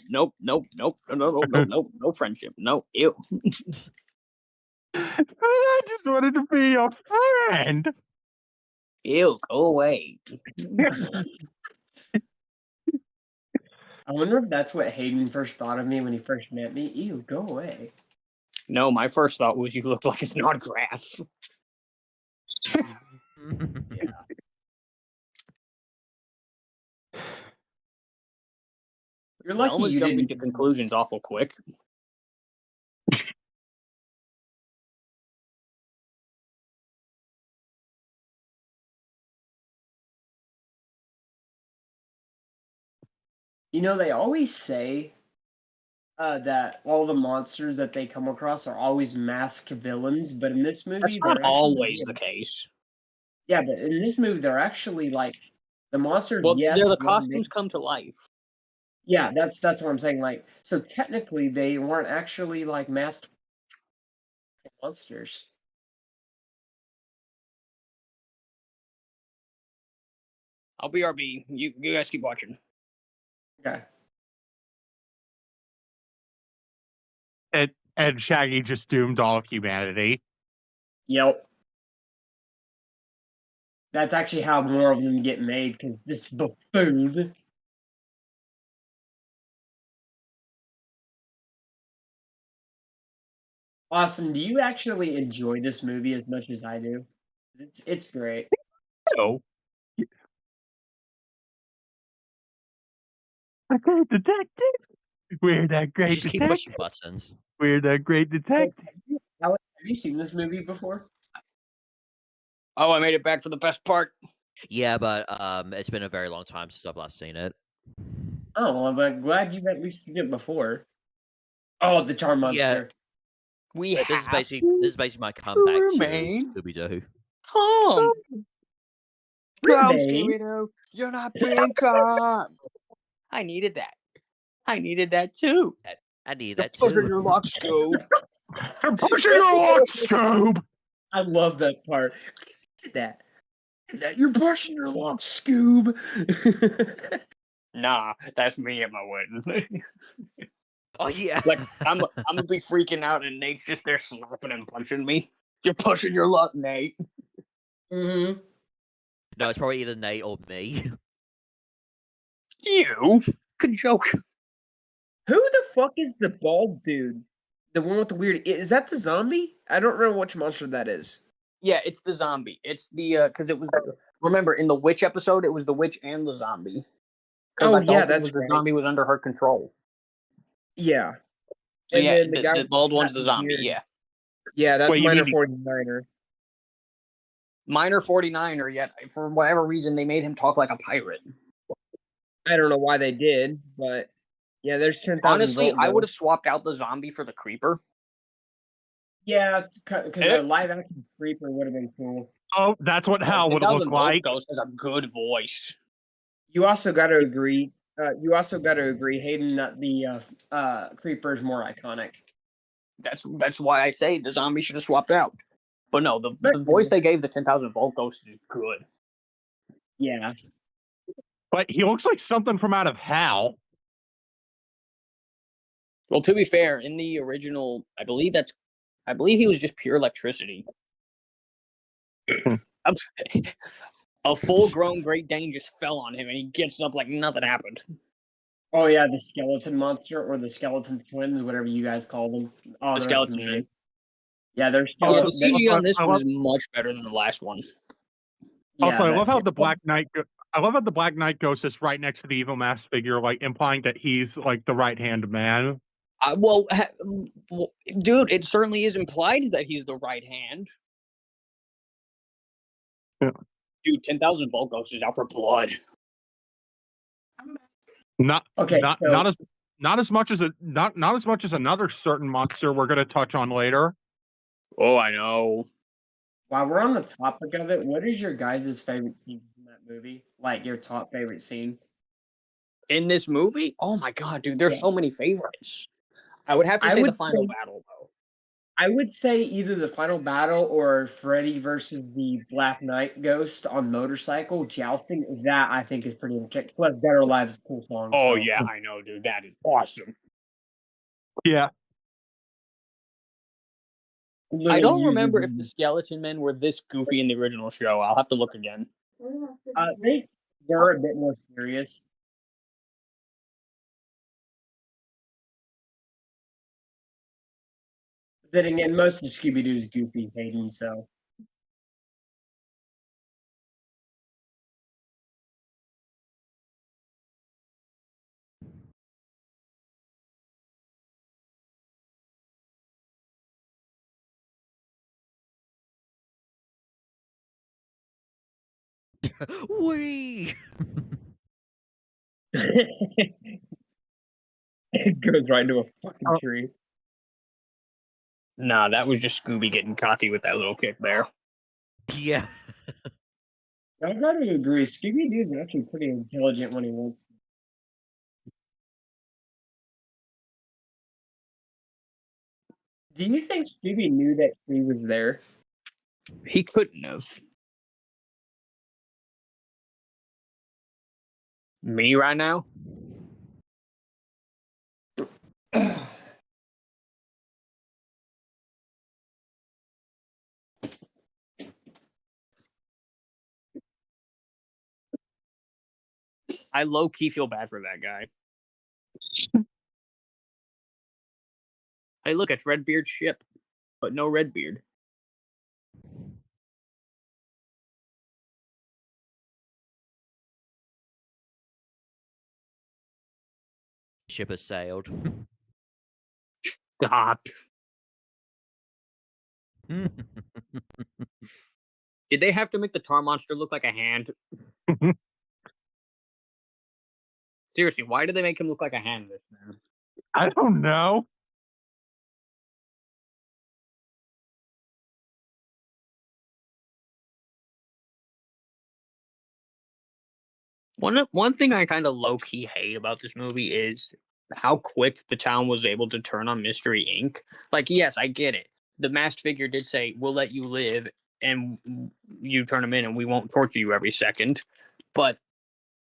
friendship. No, ew. I just wanted to be your friend. Ew, go away. I wonder if that's what Hayden first thought of me when he first met me. Ew, go away. No, my first thought was you looked like a snodgrass. You're lucky Velma's you jumping didn't. to conclusions awful quick. You know, they always say that all the monsters that they come across are always masked villains, but in this movie, That's not they're actually always good. the case. Yeah, but in this movie, they're actually like the monsters. Well, Yes, the were costumes made- come to life. Yeah, that's what I'm saying. Like, so technically, they weren't actually like masked monsters. I'll BRB. You guys keep watching. Okay. And Shaggy just doomed all of humanity. Yep. That's actually how more of them get made because this buffoon. Austin, do you actually enjoy this movie as much as I do? It's great. So, a great detective. We're that You great just keep pushing detective. buttons. We're that great detective. Alex, have you seen this movie before? Oh, I made it back for the best part. Yeah, but it's been a very long time since I've last seen it. Oh, well, I'm glad you've at least seen it before. Oh, the Tar Yeah, Monster. We but this is have basically my comeback to remain Scooby-Doo. calm. Calm, Remain. Scooby-Doo. You're not being calm. I needed that. I needed that too. I need You're that pushing too. your luck, Scoob. I'm pushing your luck, Scoob. I love that part. Look at that. You're pushing your luck, Scoob. Nah, that's me at my wedding. Oh yeah. Like I'm gonna be freaking out, and Nate's just there slapping and punching me. You're pushing your luck, Nate. hmm No, it's probably either Nate or me. You good joke. Who the fuck is the bald dude? The one with the weird. Is that the zombie? I don't remember which monster that is. Yeah, it's the zombie. It's the because it was remember in the witch episode, it was the witch and the zombie. Because Oh like the yeah, whole thing that's was the right. zombie was under her control. Yeah. So And yeah, then the guy the with bald one's hat the and zombie. beard. Yeah, Yeah, that's Wait, you Minor mean 49er. minor 49er. Yet for whatever reason they made him talk like a pirate. I don't know why they did, but yeah, there's 10,000 Honestly, volt I would go. have swapped out the zombie for the creeper. Yeah, because Eh? a live action creeper would have been cool. Oh, that's what Hal would 10,000 look Volt like. Ghost has a good voice. You also got to agree. Hayden, that the creeper is more iconic. That's why I say the zombie should have swapped out. But no, But the voice they gave the 10,000 Volt Ghost is good. yeah, But he looks like something from out of Hal. Well, to be fair, in the original, I believe he was just pure electricity. A full-grown Great Dane just fell on him, and he gets up like nothing happened. oh yeah, the skeleton monster or the skeleton twins, whatever you guys call them. Oh, The they're skeleton comedic. man. Yeah, they're Yeah, Also, the skeleton. CG on this I one love, is much better than the last one. also, I that love how too. the Black Knight. I love how the Black Knight Ghost is right next to the evil mask figure, like implying that he's like the right hand man. Well, dude, it certainly is implied that he's the right hand. Yeah. Dude, 10,000 Volt Ghost is out for blood. Not Okay, not so not as much as another certain monster we're going to touch on later. Oh, I know. while we're on the topic of it, what is your guys' favorite scene from that movie? Like your top favorite scene? In this movie, oh my god, dude, there's Yeah. so many favorites. I would have to I say the would final say battle, though. I would say either the final battle or Freddy versus the Black Knight Ghost on motorcycle jousting. That I think is pretty epic. Plus, Better Lives is a cool song. Oh So. yeah, I know, dude. That is awesome. Yeah, I Little don't remember if users. the Skeleton Men were this goofy in the original show. I'll have to look again. They were a bit more serious. Then again, most of Scooby-Doo is goofy, Hayden, so. Wee. It goes right into a fucking Oh. tree. Nah, that was just Scooby getting cocky with that little kick there. Yeah. I've got to agree. Scooby-Doo is actually pretty intelligent when he wants. Do you think Scooby knew that tree was there? He couldn't have. Me right now? I low key feel bad for that guy. Hey, look, it's Redbeard's ship. but no Redbeard. Ship has sailed. Stop. Did they have to make the tar monster look like a hand? Seriously, why did they make him look like a hand this man? I don't know. One thing I kind of low key hate about this movie is how quick the town was able to turn on Mystery Inc. Like, yes, I get it. The masked figure did say, "We'll let you live, and you turn them in, and we won't torture you every second." But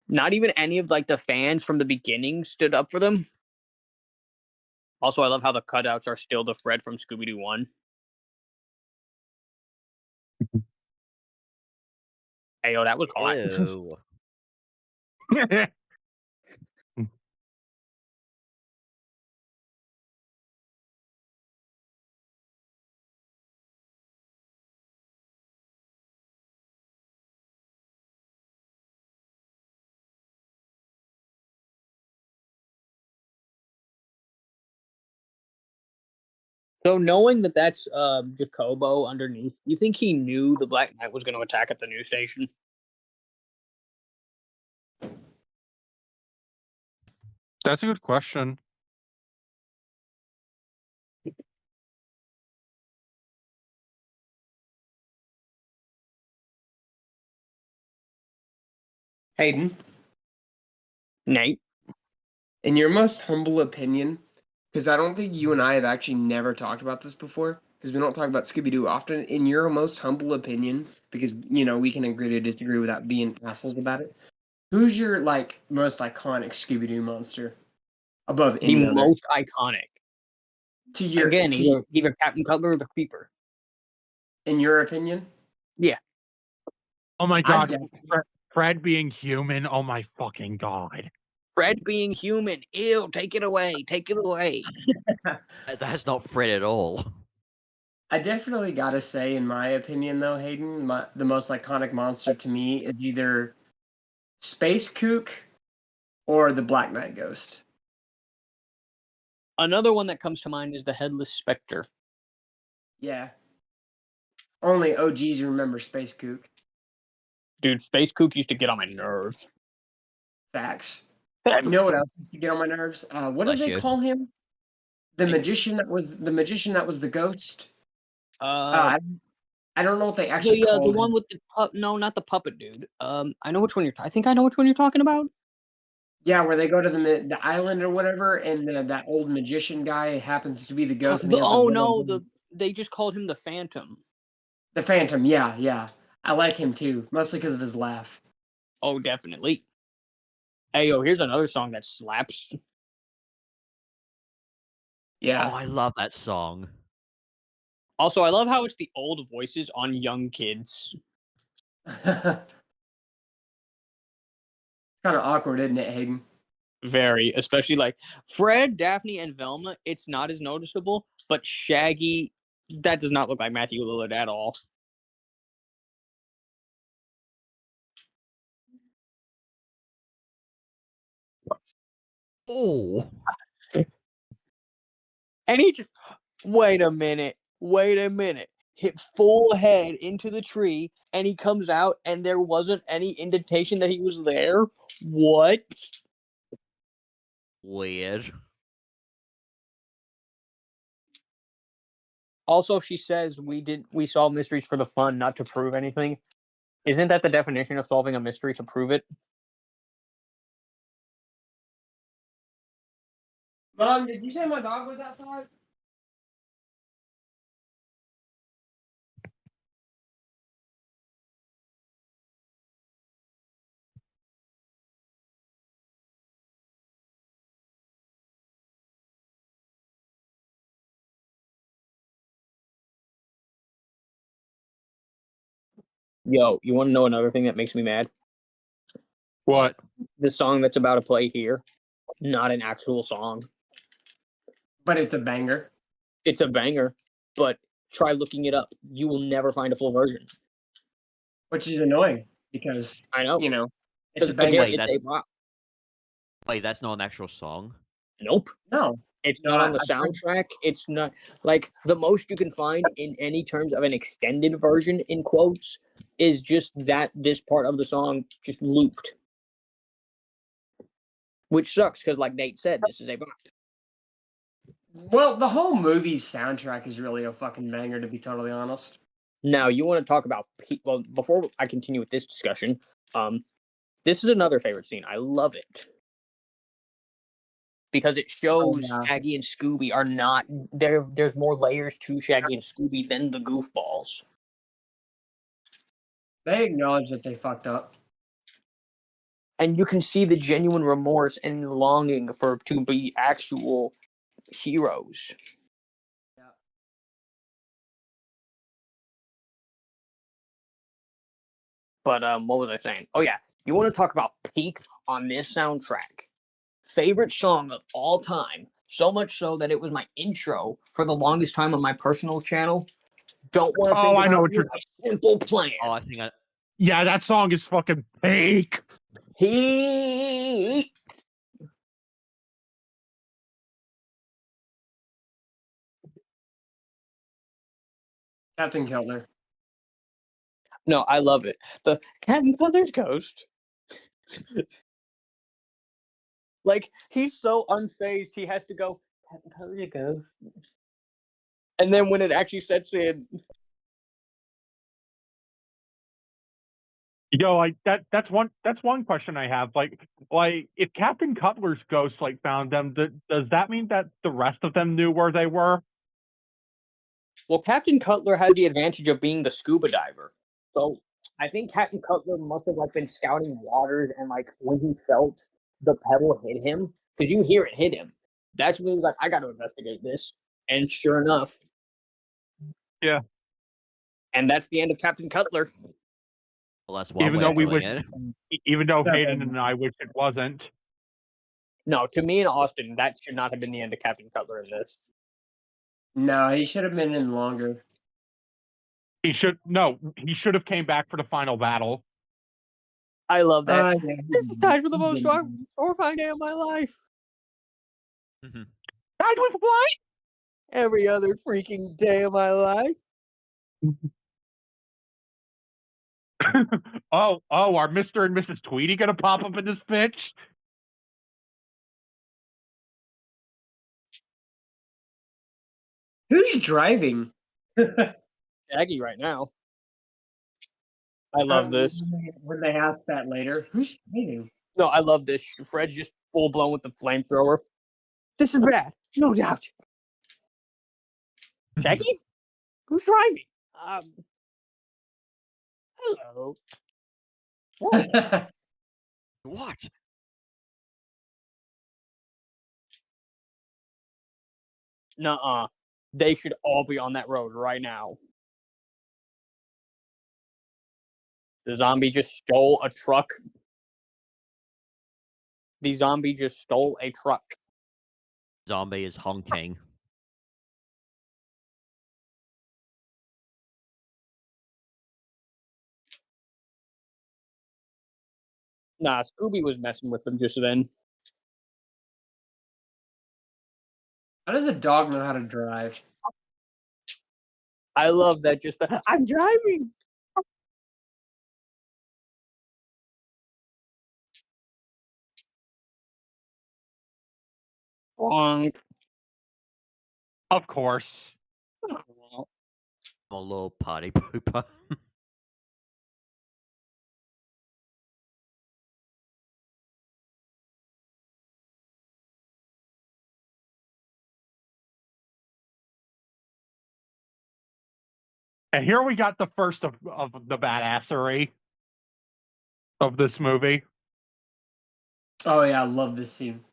not even any of like the fans from the beginning stood up for them. Also, I love how the cutouts are still the Fred from Scooby-Doo 1. Hey, yo, that was hot. Ew. So knowing that that's Jacobo underneath, you think he knew the Black Knight was going to attack at the news station? That's a good question. Hayden, Nate? in your most humble opinion, because I don't think you and I have actually never talked about this before, because we don't talk about Scooby-Doo often. In your most humble opinion, because we can agree to disagree without being assholes about it. Who's your most iconic Scooby-Doo monster above The any other? most iconic. To your Again, either Captain Cutler or the Creeper. in your opinion? Yeah. Oh my I god, definitely- Fred being human. Oh my fucking god. Fred being human. Ew, take it away. Take it away. That's not Fred at all. I definitely gotta say, in my opinion, though, Hayden, the most iconic monster to me is either Space Kook or the Black Knight Ghost. Another one that comes to mind is the Headless Spectre. Yeah. Only OGs remember Space Kook. Dude, Space Kook used to get on my nerves. Facts. You know what else used to get on my nerves? What did Bless they you. call him? The magician that was the ghost. I don't know what they actually the called one him. with the no, not the puppet dude. I know which one I think I know which one you're talking about. Yeah, where they go to the island or whatever, and that old magician guy happens to be the ghost. And he has to run over they just called him the Phantom. the Phantom. Yeah. I like him too, mostly because of his laugh. Oh, definitely. Hey, yo, here's another song that slaps. Oh, Yeah. I love that song. Also, I love how it's the old voices on young kids. Kind of awkward, isn't it, Hayden? Very, especially like Fred, Daphne, and Velma. It's not as noticeable, but Shaggy, that does not look like Matthew Lillard at all. Oh. And he just, wait a minute. Hit full head into the tree, and he comes out, and there wasn't any indentation that he was there. What? Weird. Also, she says we solve mysteries for the fun, not to prove anything. Isn't that the definition of solving a mystery, to prove it? Mom, did you say my dog was outside? Yo, you want to know another thing that makes me mad? What? The song that's about to play here, not an actual song. But it's a banger. It's a banger, but try looking it up. You will never find a full version. Which is annoying because I know. you know Because it's a banger. Wait, again, it's a pop. Wait, that's not an actual song? Nope. No, It's No, not on the I've heard- soundtrack. It's not like the most you can find in any terms of an extended version in quotes is just that this part of the song just looped. Which sucks because like Nate said, this is a bop. well, the whole movie's soundtrack is really a fucking banger, to be totally honest. Now you want to talk about well before I continue with this discussion, this is another favorite scene. I love it. Because it shows yeah. Shaggy and Scooby are not there. There's more layers to Shaggy and Scooby than the goofballs. They acknowledge that they fucked up. And you can see the genuine remorse and longing to be actual heroes. Yeah. But what was I saying? Oh yeah, you want to talk about peak on this soundtrack? Favorite song of all time. So much so that it was my intro for the longest time on my personal channel. Don't want to think I about know it what you're. with a simple plan. Oh, I think I. Yeah, that song is fucking fake. He Captain Keltner. No, I love it. The Captain Feathers Ghost. Like, he's so unfazed, he has to go, Captain Feathers Ghost. And then when it actually sets in, Like that's one question I have. Like if Captain Cutler's ghost found them, does that mean that the rest of them knew where they were? well, Captain Cutler has the advantage of being the scuba diver. So I think Captain Cutler must have been scouting waters, and when he felt the pebble hit him, because you hear it hit him, that's when he was like, I got to investigate this. And sure enough, Yeah. And that's the end of Captain Cutler. Well, that's one Even way though of we doing wish, it. even though Hayden and I wish it wasn't. No, to me and Austin, that should not have been the end of Captain Cutler in this. No, he should have been in longer. He should have came back for the final battle. I love that. Yeah, This is tied for the most horrifying day of my life. Mhm. Died with what? Every other freaking day of my life. Oh, are Mr. and Mrs. Tweety gonna pop up in this bitch? Who's driving? Shaggy right now. I love this. When they ask that later, who's driving? No, I love this. Fred's just full blown with the flamethrower. This is bad, no doubt. Shaggy? Who's driving? Hello. What? What? Nuh-uh. They should all be on that road right now. The zombie just stole a truck. The zombie just stole a truck. Zombie is honking. Nah, Scooby was messing with them just then. How does a dog know how to drive? I love that. I'm driving. Bonk. Of course. I'm a little party pooper. And here we got the first of the badassery of this movie. Oh yeah, I love this scene.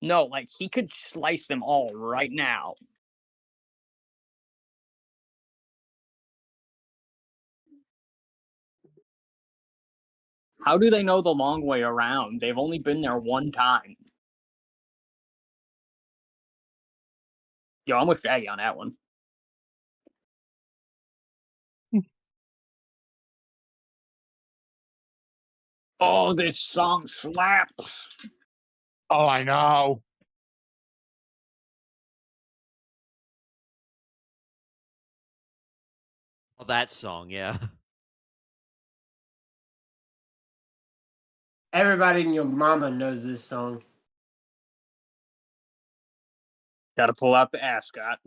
No, he could slice them all right now. How do they know the long way around? They've only been there one time. Yo, I'm with Shaggy on that one. Oh, this song slaps. Oh, I know. Oh, that song, yeah. Everybody and your mama knows this song. Got to pull out the ascot.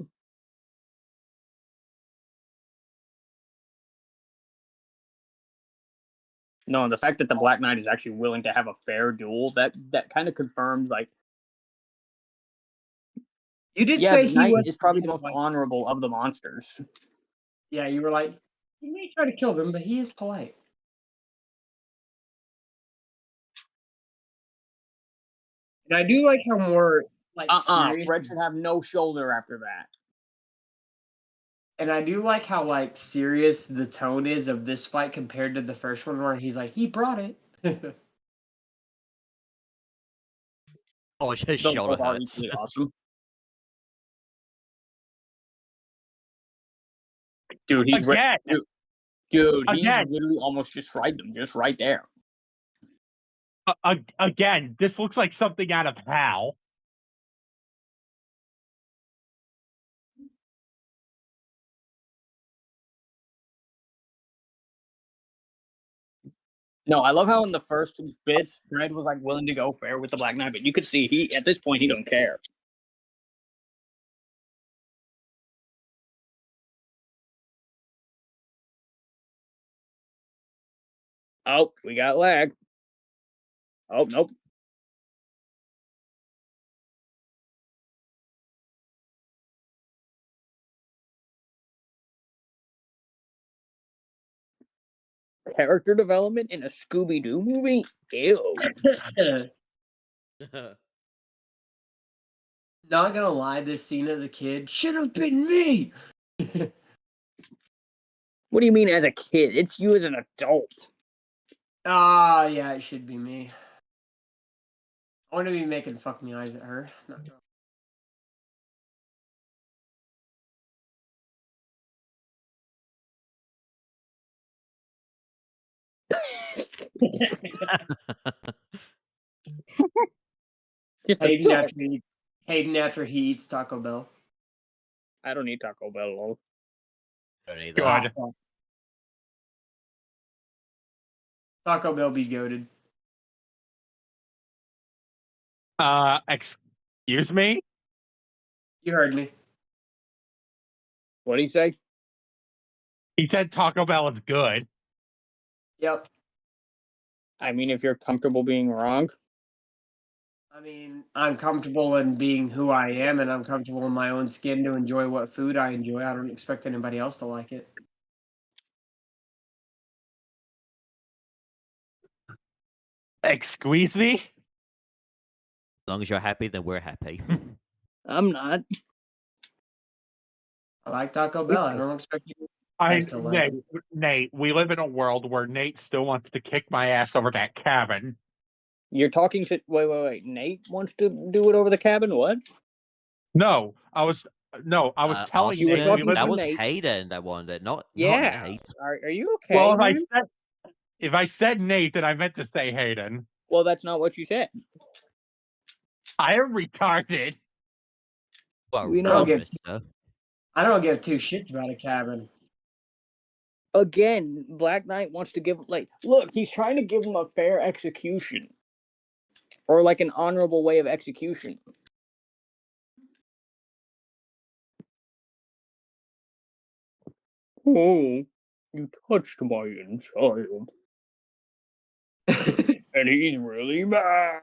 No, and the fact that the Black Knight is actually willing to have a fair duel, that kind of confirms, like, You did yeah, say the he Knight was is probably the most like, honorable of the monsters. yeah, you were like, he may try to kill them, but he is polite. And I do like how more like serious. Fred should have no shoulder after that. And I do like how like serious the tone is of this fight compared to the first one, where he's like, he brought it. Oh, his Those shoulder both are hurts. equally awesome. Dude, he's Again. dude, he Again. literally almost just fried them, just right there. Again, this looks like something out of Hal. No, I love how in the first bits, Fred was like willing to go fair with the Black Knight, but you could see he at this point he don't care. Oh, we got lag. Oh, nope. Character development in a Scooby-Doo movie? Ew. Not gonna lie, this scene as a kid should have been me. What do you mean as a kid? It's you as an adult. Ah, yeah, it should be me. I want to be making fuck me eyes at her. Not gonna- Just a Hayden after he eats Taco Bell. I don't need Taco Bell alone. Don't either. God. Taco Bell be goated. Excuse me? You heard me. What do you say? He said Taco Bell is good. Yep. I mean, if you're comfortable being wrong. I mean, I'm comfortable in being who I am, and I'm comfortable in my own skin to enjoy what food I enjoy. I don't expect anybody else to like it. Excuse me? As long as you're happy, then we're happy. I'm not. I like Taco Bell. I don't expect you guys to like it. Nate, we live in a world where Nate still wants to kick my ass over that cabin. You're talking to wait. Nate wants to do it over the cabin? What? No, I was telling Austin, you were Nate talking we live that to was Nate. Hayden that wanted it, not Yeah. Nate. Are you okay? Well, man? if I said Nate, then I meant to say Hayden. Well, that's not what you said. I am retarded. Well, We know. mister. I don't give two shits about a cabin. Again, Black Knight wants to give look, he's trying to give him a fair execution. Or like an honorable way of execution. Oh, you touched my inside. And he's really mad.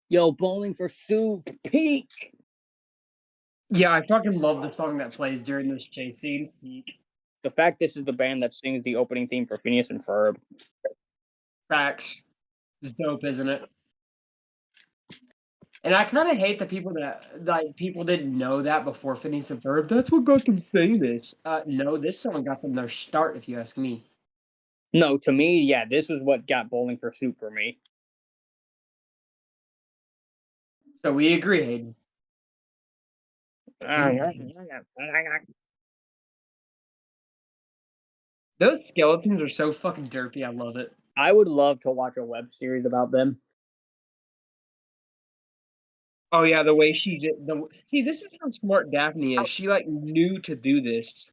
Yo, Bowling for Soup, peak. Yeah, I fucking love the song that plays during this chase scene. The fact this is the band that sings the opening theme for Phineas and Ferb. Facts. It's dope, isn't it? And I kind of hate the people that like people didn't know that before Phineas and Ferb. That's what got them famous. No, this song got them their start, if you ask me. No, to me, yeah, this was what got Bowling for Soup for me. So we agree, Hayden. Those skeletons are so fucking derpy. I love it. I would love to watch a web series about them. Oh yeah, the way she did the see. This is how smart Daphne is. She like knew to do this.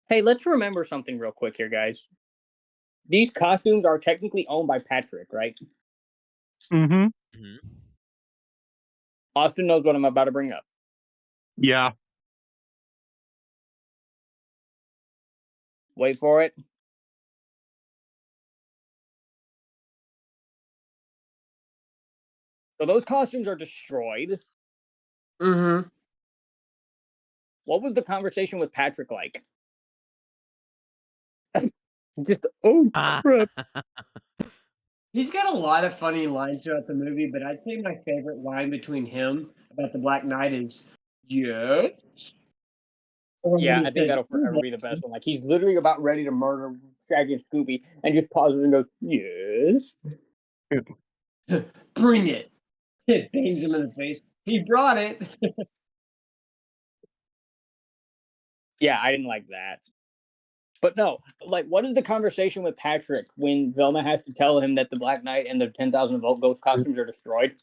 Hey, let's remember something real quick here, guys. These costumes are technically owned by Patrick, right? Mm-hmm. Mhm. Austin knows what I'm about to bring up. Yeah. Wait for it. So those costumes are destroyed. Mm-hmm. What was the conversation with Patrick like? Just, oh crap. He's got a lot of funny lines throughout the movie, but I'd say my favorite line between him about the Black Knight is yes. Or when Yeah, he I think says, that'll forever be the best one. Like, he's literally about ready to murder Shaggy and Scooby and just pauses and goes, yes. bring it. It bangs him in the face. He brought it. Yeah, I didn't like that. But no, like, what is the conversation with Patrick when Velma has to tell him that the Black Knight and the 10,000 Volt Ghost costumes are destroyed?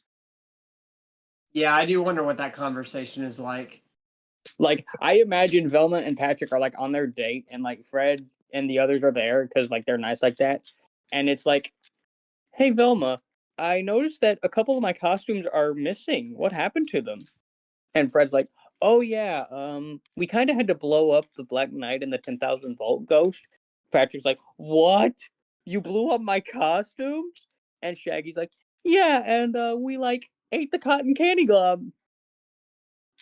Yeah, I do wonder what that conversation is like. Like, I imagine Velma and Patrick are like on their date, and like Fred and the others are there because like they're nice like that, and it's like, hey Velma, I noticed that a couple of my costumes are missing. What happened to them? And Fred's like, oh yeah, we kind of had to blow up the Black Knight and the 10,000 Volt Ghost. Patrick's like, what? You blew up my costumes? And Shaggy's like, yeah, and we like ate the cotton candy glob.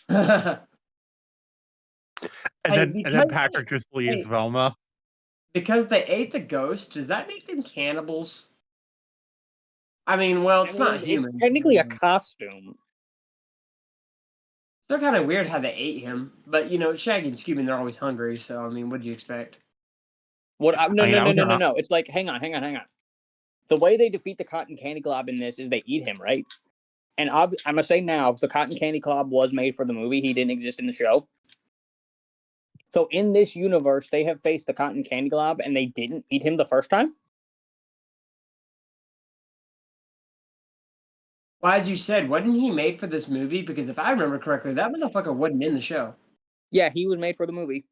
And Hey, then Patrick just leaves hey, Velma. because they ate the ghost, does that make them cannibals? I mean, well, it's not It's human. technically a costume. They're kind of weird how they ate him, but you know, Shaggy and Scooby, they're always hungry. So I mean, what do you expect? No, I mean, I was gonna. no. It's like, hang on. The way they defeat the cotton candy glob in this is they eat him, right? And I'm gonna say now, the cotton candy glob was made for the movie. He didn't exist in the show. So in this universe, they have faced the cotton candy glob, and they didn't eat him the first time. Well, as you said, wasn't he made for this movie? Because if I remember correctly, that motherfucker wasn't in the show. Yeah, he was made for the movie,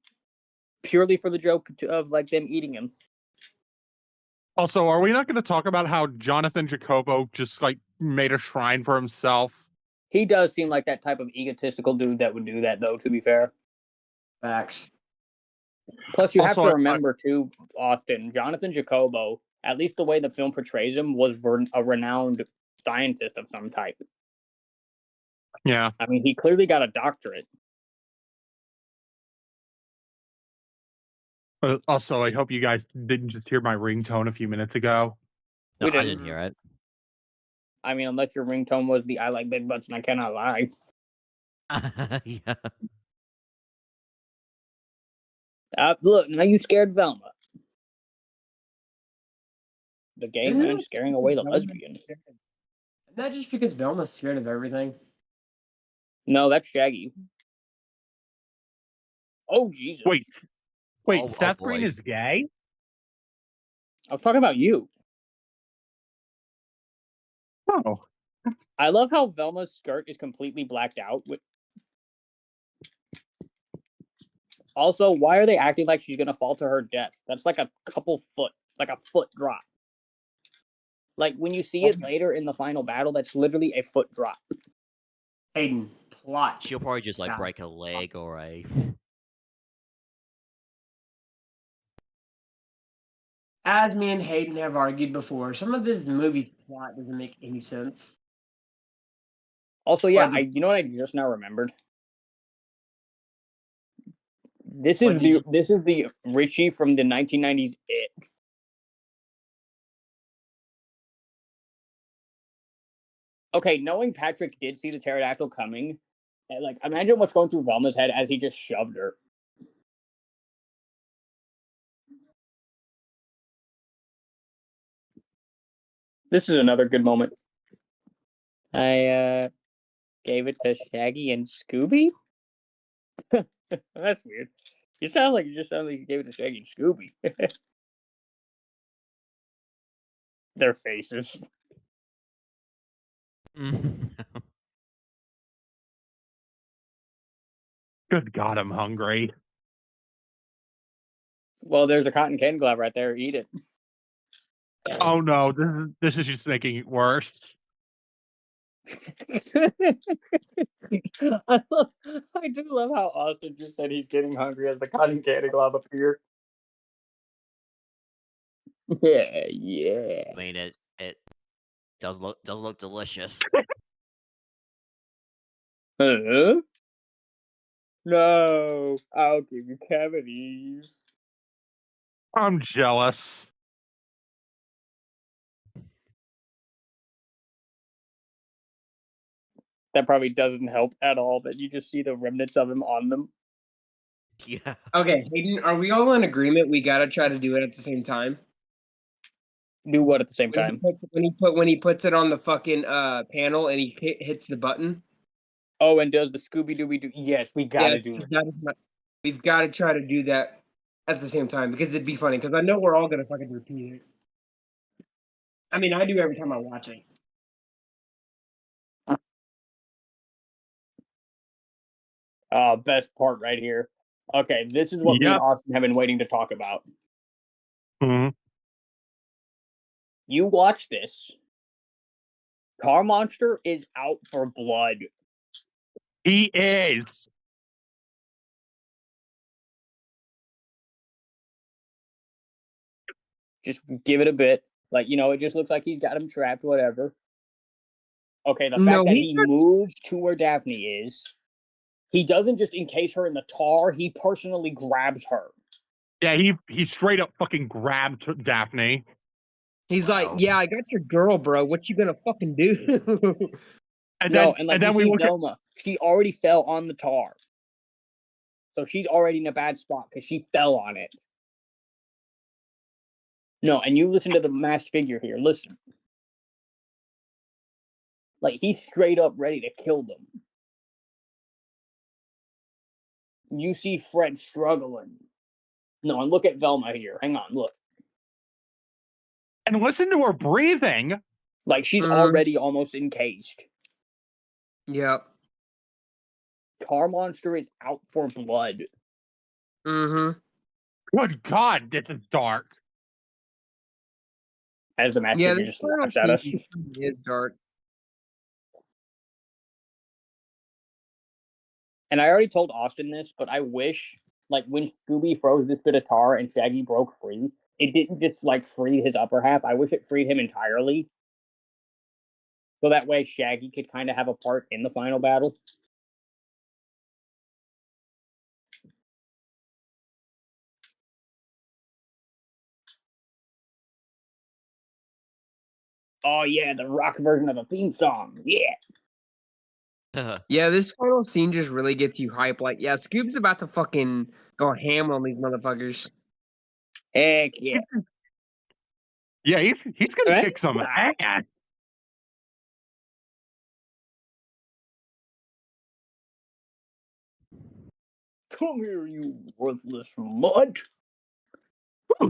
purely for the joke of like them eating him. Also, are we not going to talk about how Jonathan Jacobo just like made a shrine for himself? He does seem like that type of egotistical dude that would do that, though. To be fair. Facts. Plus, you have Also, to remember too, Austin, Jonathan Jacobo, at least the way the film portrays him, was a renowned scientist of some type. yeah. I mean, he clearly got a doctorate. Also, I hope you guys didn't just hear my ringtone a few minutes ago. No, We I didn't. didn't hear it. I mean, unless your ringtone was the "I like big butts and I cannot lie." Yeah. Look, now you scared Velma. The gay Isn't man it scaring away the Velma's lesbian. scared? Isn't that just because Velma's scared of everything? No, that's Shaggy. Oh Jesus! Wait, Oh Seth Green boy. is gay? I was talking about you. Oh, I love how Velma's skirt is completely blacked out. Also, why are they acting like she's gonna fall to her death? That's like a couple foot, like a foot drop. Like when you see it later in the final battle, that's literally a foot drop. Hayden, plot. She'll probably just like Yeah. break a leg or a. As me and Hayden have argued before, some of this movie's plot doesn't make any sense. Also, yeah, But you know what I just now remembered? This What is did the Richie from the 1990s It. Okay, knowing Patrick did see the pterodactyl coming, like, imagine what's going through Velma's head as he just shoved her. This is another good moment. I gave it to Shaggy and Scooby. That's weird. You sound like you gave it to Shaggy and Scooby. Their faces. Good God, I'm hungry. Well, there's a cotton candy glob right there. Eat it. Oh no, this is just making it worse. I do love how Austin just said he's getting hungry as the cotton candy glob appeared. Yeah. I mean, it does look delicious. Huh? No, I'll give you cavities. I'm jealous. That probably doesn't help at all that you just see the remnants of him on them. Yeah. Okay, Hayden, are we all in agreement? We gotta try to do it at the same time. Do what at the same When time? he puts it on the fucking panel and he hits the button. Oh, and does the Scooby-Doo? Yes, we gotta do it. We've got to try to do that at the same time because it'd be funny. Because I know we're all gonna fucking repeat it. I mean, I do every time I watch it. Best part right here. Okay, this is what me and Yep. Austin have been waiting to talk about. Mhm. You watch this. Car Monster is out for blood. He is. Just give it a bit. Like, it just looks like he's got him trapped, whatever. Okay, the No, fact that he he starts- moves to where Daphne is, he doesn't just encase her in the tar, he personally grabs her. Yeah, he straight up fucking grabbed Daphne. He's Wow. like, "Yeah, I got your girl, bro. What you gonna fucking do?" And No, then, and like and then you we see look at Velma, she already fell on the tar. So she's already in a bad spot because she fell on it. No, and you listen to the masked figure here. Listen. Like, he's straight up ready to kill them. You see Fred struggling. No, and look at Velma here. Hang on, look. and listen to her breathing. Like, she's already almost encased. Yep. Car Monster is out for blood. Mm-hmm. Good God, this is dark. As the masked Yeah, figure this just final laughs at us. scene is dark. And I already told Austin this, but I wish, like, when Scooby froze this bit of tar and Shaggy broke free, it didn't just, like, free his upper half. I wish it freed him entirely. So that way Shaggy could kind of have a part in the final battle. Oh, yeah, the rock version of the theme song. Yeah. Yeah, this final scene just really gets you hyped. Like, yeah, Scoob's about to fucking go ham on these motherfuckers. Heck yeah. Yeah, he's gonna kick some ass. Come here, you worthless mutt.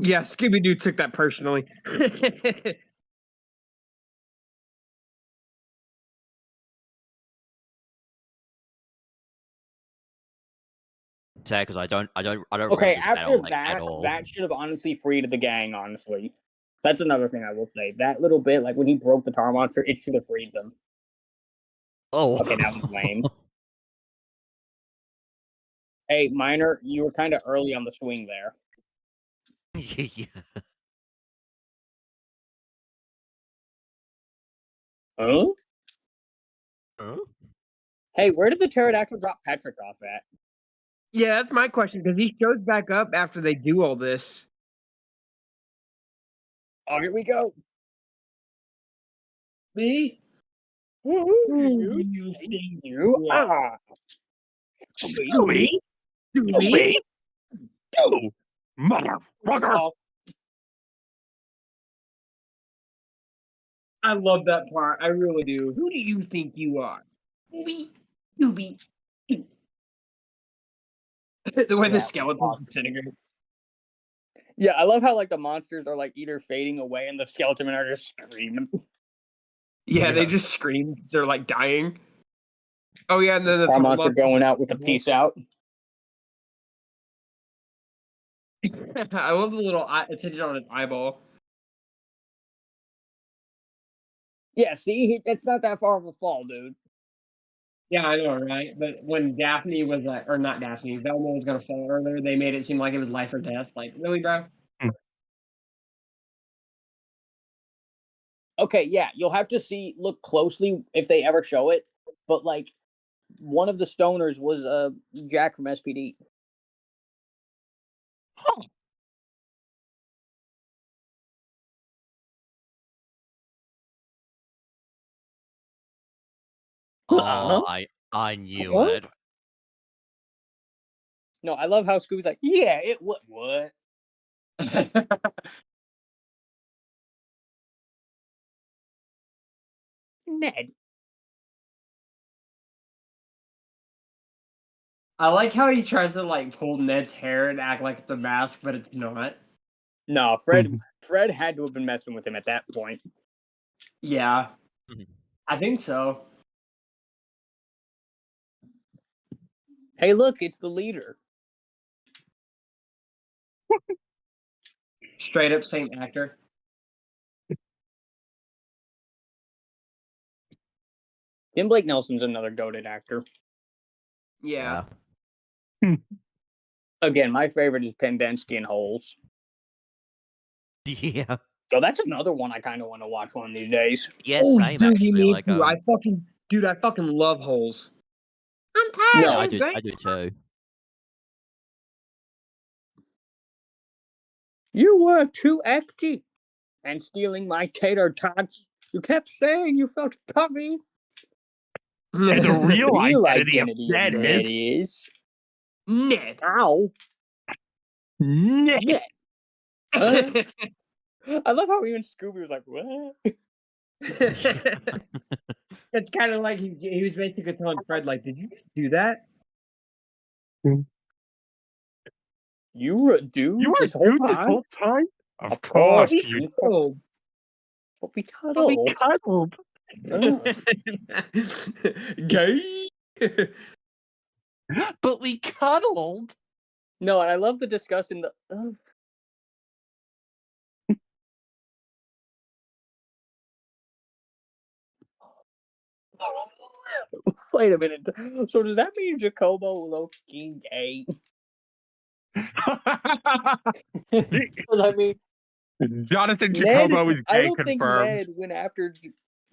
Yeah, Scooby-Doo took that personally. Because I don't Okay, remember this after battle like, at that, all. that should have honestly freed the gang, honestly. That's another thing I will say. That little bit, like when he broke the tar monster, it should have freed them. Oh. Okay, that was lame. Hey, Minor, you were kind of early on the swing there. Yeah. Huh? Huh? Hey, where did the pterodactyl drop Patrick off at? Yeah, that's my question because he shows back up after they do all this. Oh, here we go. Me? Who do you think you are? Scooby, Scooby? Doo, motherfucker. I love that part. I really do. Who do you think you are? Scooby, Scooby. The way Yeah, the skeleton's disintegrate. Yeah, I love how like the monsters are like either fading away and the skeleton men are just screaming. Yeah, they Yeah. just scream because they're like dying. Oh yeah, and then the Our top monster left- going out with a peace out. I love the little attention on his eyeball. Yeah, see, it's not that far of a fall, dude. Yeah, I know, right? But when Daphne was like, or not Daphne, Velma was gonna fall earlier, they made it seem like it was life or death. Like, really, bro? Okay, yeah, you'll have to look closely if they ever show it. But like, one of the stoners was Jack from SPD. Oh, I knew Huh? it. No, I love how Scooby's like, yeah, it what? Ned. I like how he tries to like pull Ned's hair and act like it's a mask, but it's not. No, Fred had to have been messing with him at that point. Yeah, Mhm. I think so. Hey, look, it's the leader. Straight up same actor. Tim Blake Nelson's another goated actor. Yeah. Again, my favorite is Pendensky and Holes. Yeah. So that's another one I kind of want to watch one of these days. Yeah, Oh, same dude, actually. me Like, too. I fucking love holes. I'm tired No, of I this do, game. I do too. You were too active and stealing my tater tots. You kept saying you felt puffy. And the real identity of Ned Ned is Ned. ow. Ned. Ned. I love how even Scooby was like, what? It's kind of like he was basically telling Fred, like, did you just do that? You were a dude You were this a whole dude time? this whole time? Of Of course course. you Oh, But we we cuddled. cuddled. Gay. But we cuddled. No, and I love the disgust in the. Wait a minute. So does that mean Jacobo low-key gay? Because I mean, Jonathan Ned. Jacobo is I gay don't think confirmed. Ned went after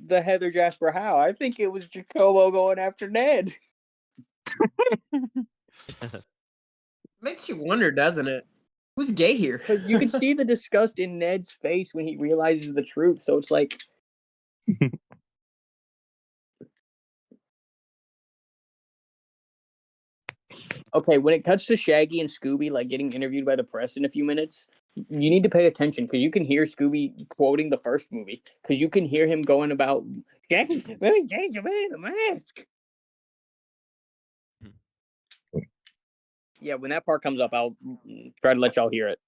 the Heather Jasper Howe. I think it was Jacobo going after Ned. Makes you wonder, doesn't it? Who's gay here? Because you can see the disgust in Ned's face when he realizes the truth. So it's like. Okay, when it cuts to Shaggy and Scooby like getting interviewed by the press in a few minutes, you need to pay attention because you can hear Scooby quoting the first movie because you can hear him going about Shaggy, let me change the mask. Yeah, when that part comes up, I'll try to let y'all hear it.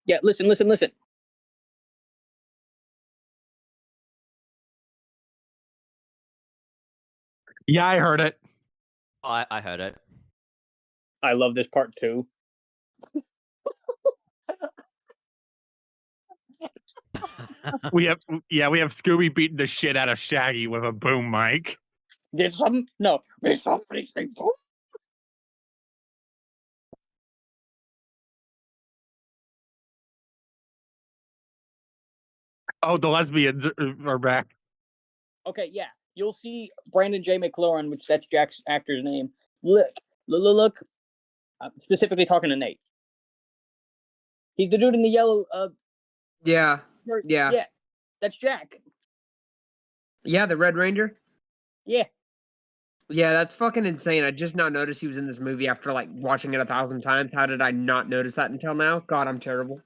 Yeah, listen. Yeah, I heard it. I heard it. I love this part too. We have Scooby beating the shit out of Shaggy with a boom mic. Did somebody say boom? Oh, the lesbians are back. Okay, yeah. You'll see Brandon J. McLaurin, which that's Jack's actor's name. Look. I'm specifically talking to Nate. He's the dude in the yellow Yeah. shirt. Yeah. Yeah. That's Jack. Yeah, the Red Ranger. Yeah. Yeah, that's fucking insane. I just now noticed he was in this movie after like watching it 1,000 times. How did I not notice that until now? God, I'm terrible.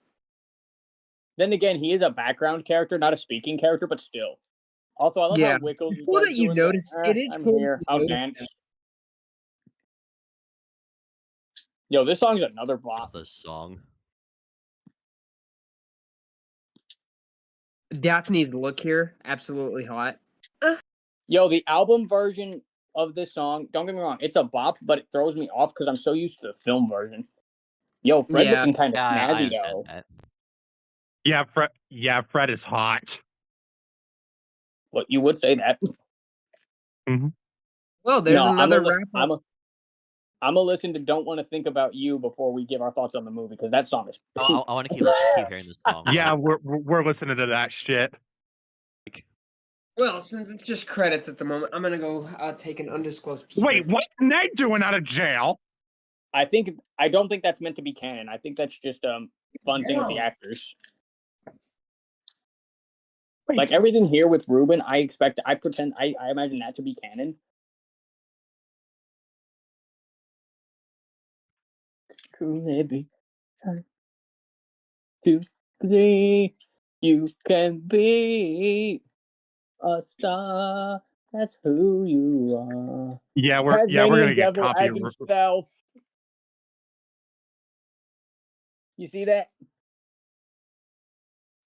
Then again, he is a background character, not a speaking character, but still. Also, I love Yeah. how Wickles It's is cool like that you doing notice. the, It is I'm cool that here, you I'll notice dance. that. Yo, this song's another bop. The song. Daphne's look here, absolutely hot. Yo, the album version of this song, don't get me wrong, it's a bop, but it throws me off because I'm so used to the film version. Yo, Fred Yeah. looking kind of Yeah, I snazzy understand though. that. Yeah, Fred. Yeah, Fred is hot. Well, you would say that. Well, there's No, another wrap up. I'm gonna listen to "Don't Want to Think About You" before we give our thoughts on the movie because that song is. I want to keep hearing this song. Yeah, we're listening to that shit. Well, since it's just credits at the moment, I'm gonna go take an undisclosed peek. Wait, what's Ned doing out of jail? I don't think that's meant to be canon. I think that's just fun thing with the actors. Wait. Like everything here with Ruben, I imagine that to be canon. Truly be time to see you can be a star. That's who you are. Yeah, we're Tasmanian gonna get devil copy. as himself. You see that?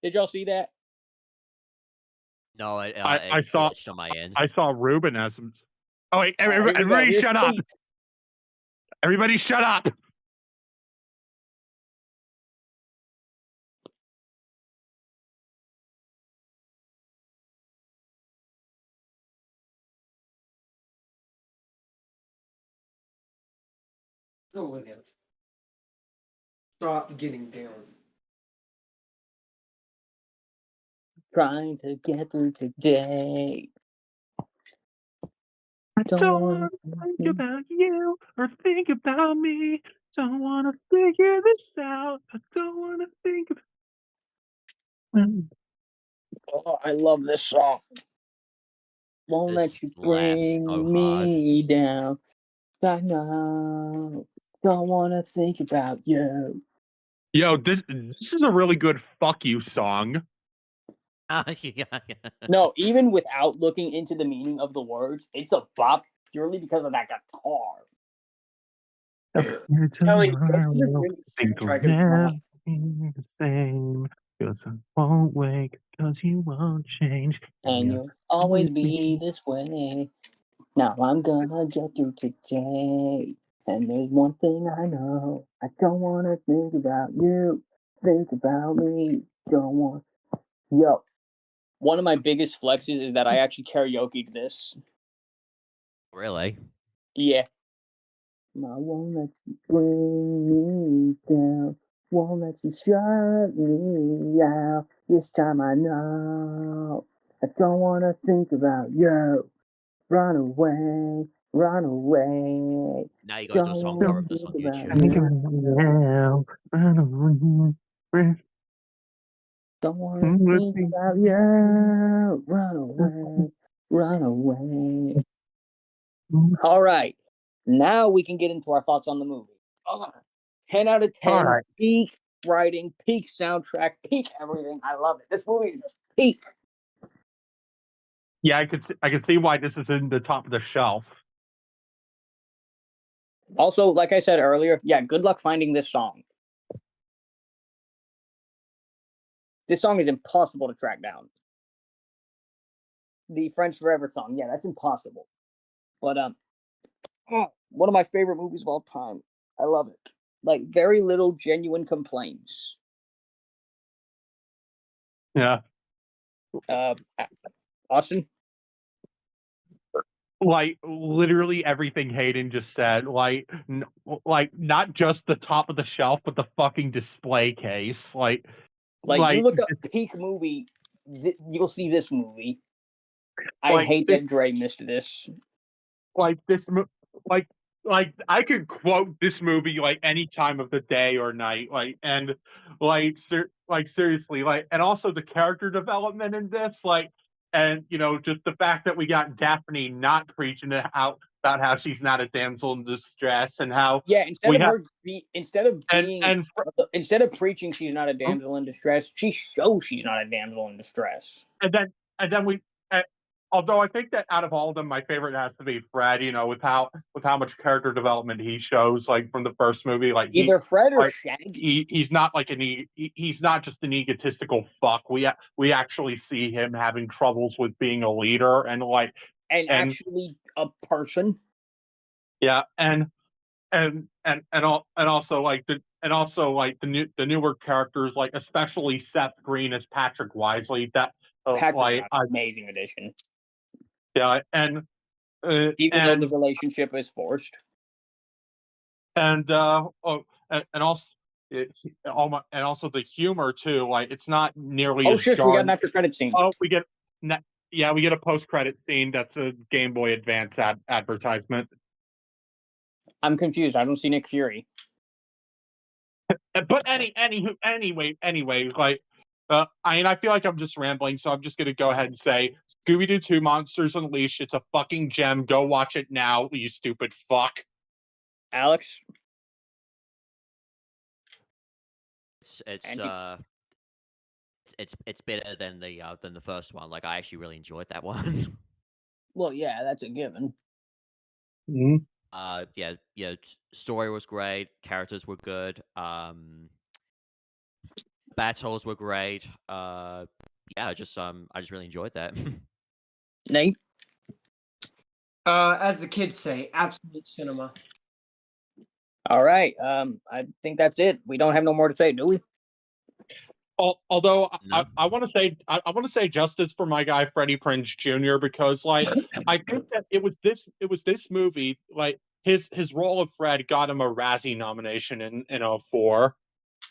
Did y'all see that? No, I saw. glitched on my end. I saw Ruben as him. Oh wait, Here we go. everybody Here's shut up! Pete. Everybody shut up! Go with him. Stop getting down. Trying to get through today. I don't want to think about you or think about me. Don't want to figure this out. I don't want to think about. Oh, I love this song. Won't This let you slaps so bring hard. me down. I know. Don't want to think about you. Yo, this is a really good fuck you song. Yeah. No, even without looking into the meaning of the words, it's a bop purely because of that guitar. Telling you, this is a good soundtrack as well. The same. Cause I won't wake, cause you won't change. And you'll always be this way. Now I'm gonna get through today. And there's one thing I know. I don't wanna think about you. Think about me. Don't want. Yo. One of my biggest flexes is that I actually karaoke'd this. Really? Yeah. I won't let you bring me down. Won't let you shut me out. This time I know. I don't wanna think about you. Run away, run away. Now you go to a song cover of this on YouTube. Don't wanna think about you. Run away, run away. All right. Now we can get into our thoughts on the movie. 10 out of 10. All right. Peak writing, peak soundtrack, peak everything. I love it. This movie is just peak. Yeah, I could see why this is in the top of the shelf. Also, like I said earlier, yeah, good luck finding this song. This song is impossible to track down. The Friends Forever song, yeah, that's impossible. But one of my favorite movies of all time. I love it. Like very little genuine complaints. Yeah. Austin? Like literally everything Hayden just said, like not just the top of the shelf, but the fucking display case. Like you look up peak movie, you'll see this movie. I hate that Dre missed this. Like this, like like I could quote this movie like any time of the day or night, like and like seriously, like and also the character development in this, like and just the fact that we got Daphne not preaching it out about how she's not a damsel in distress and how Yeah, we have instead of preaching she's not a damsel in distress, she shows she's not a damsel in distress. and then we. Although I think that out of all of them, my favorite has to be Fred. With how much character development he shows, like from the first movie, like Either Fred or Shaggy. he's not like he's not just an egotistical fuck. We actually see him having troubles with being a leader and actually a person. Yeah, and also like the newer characters, like especially Seth Green as Patrick Wisely. That Patrick, amazing addition. Yeah, and even though the relationship is forced, and also the humor too. Like it's not nearly. Oh shit! We got an after credit scene. Oh, we get a post credit scene. That's a Game Boy Advance advertisement. I'm confused. I don't see Nick Fury. But anyway, like. I feel like I'm just rambling, so I'm just going to go ahead and say Scooby-Doo 2 Monsters Unleashed. It's a fucking gem. Go watch it now, you stupid fuck. Alex? It's better than the first one. Like, I actually really enjoyed that one. Well, yeah, that's a given. Mm-hmm. Story was great. Characters were good. Battles were great. I just really enjoyed that. Nate? As the kids say, absolute cinema. All right. I think that's it. We don't have no more to say, do we? Although No. I want to say justice for my guy Freddie Prinze Jr. because like I think that it was this movie, like his role of Fred got him a Razzie nomination in 2004.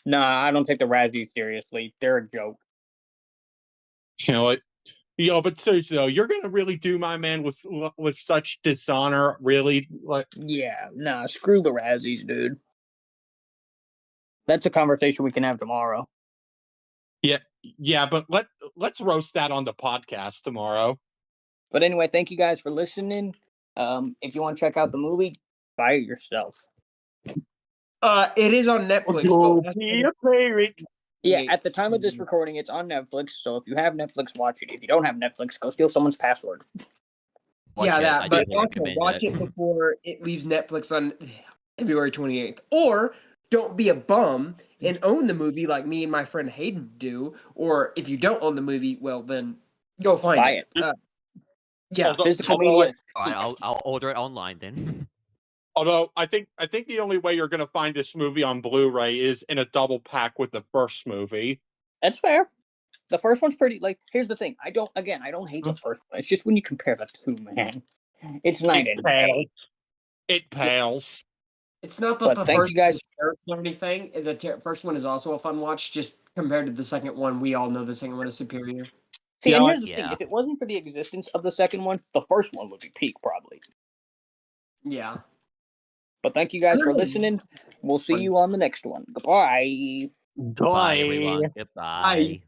Nah, I don't take the Razzie seriously. They're a joke. But seriously though, you're gonna really do my man with such dishonor, really? Like, yeah, nah, screw the Razzies, dude. That's a conversation we can have tomorrow. Yeah, but let's roast that on the podcast tomorrow. But anyway, thank you guys for listening. If you want to check out the movie, buy it yourself. It is on Netflix. Yeah, at the time of this recording, it's on Netflix. So if you have Netflix, watch it. If you don't have Netflix, go steal someone's password. But also watch it before it leaves Netflix on February 28th. Or don't be a bum and own the movie like me and my friend Hayden do. Or if you don't own the movie, well, then go find it. Physical media. All right, I'll order it online then. Although I think the only way you're going to find this movie on Blu-ray is in a double pack with the first movie. That's fair. The first one's pretty. Like, here's the thing. I don't hate the first one. It's just when you compare the two, man, it's night and day. It pales. It's not that the first one is terrible or anything. The first one is also a fun watch. Just compared to the second one, we all know the second one is superior. See, and here's the thing. If it wasn't for the existence of the second one, the first one would be peak, probably. Yeah. But thank you guys for listening. We'll see you on the next one. Goodbye. Bye, everyone. Goodbye. Bye.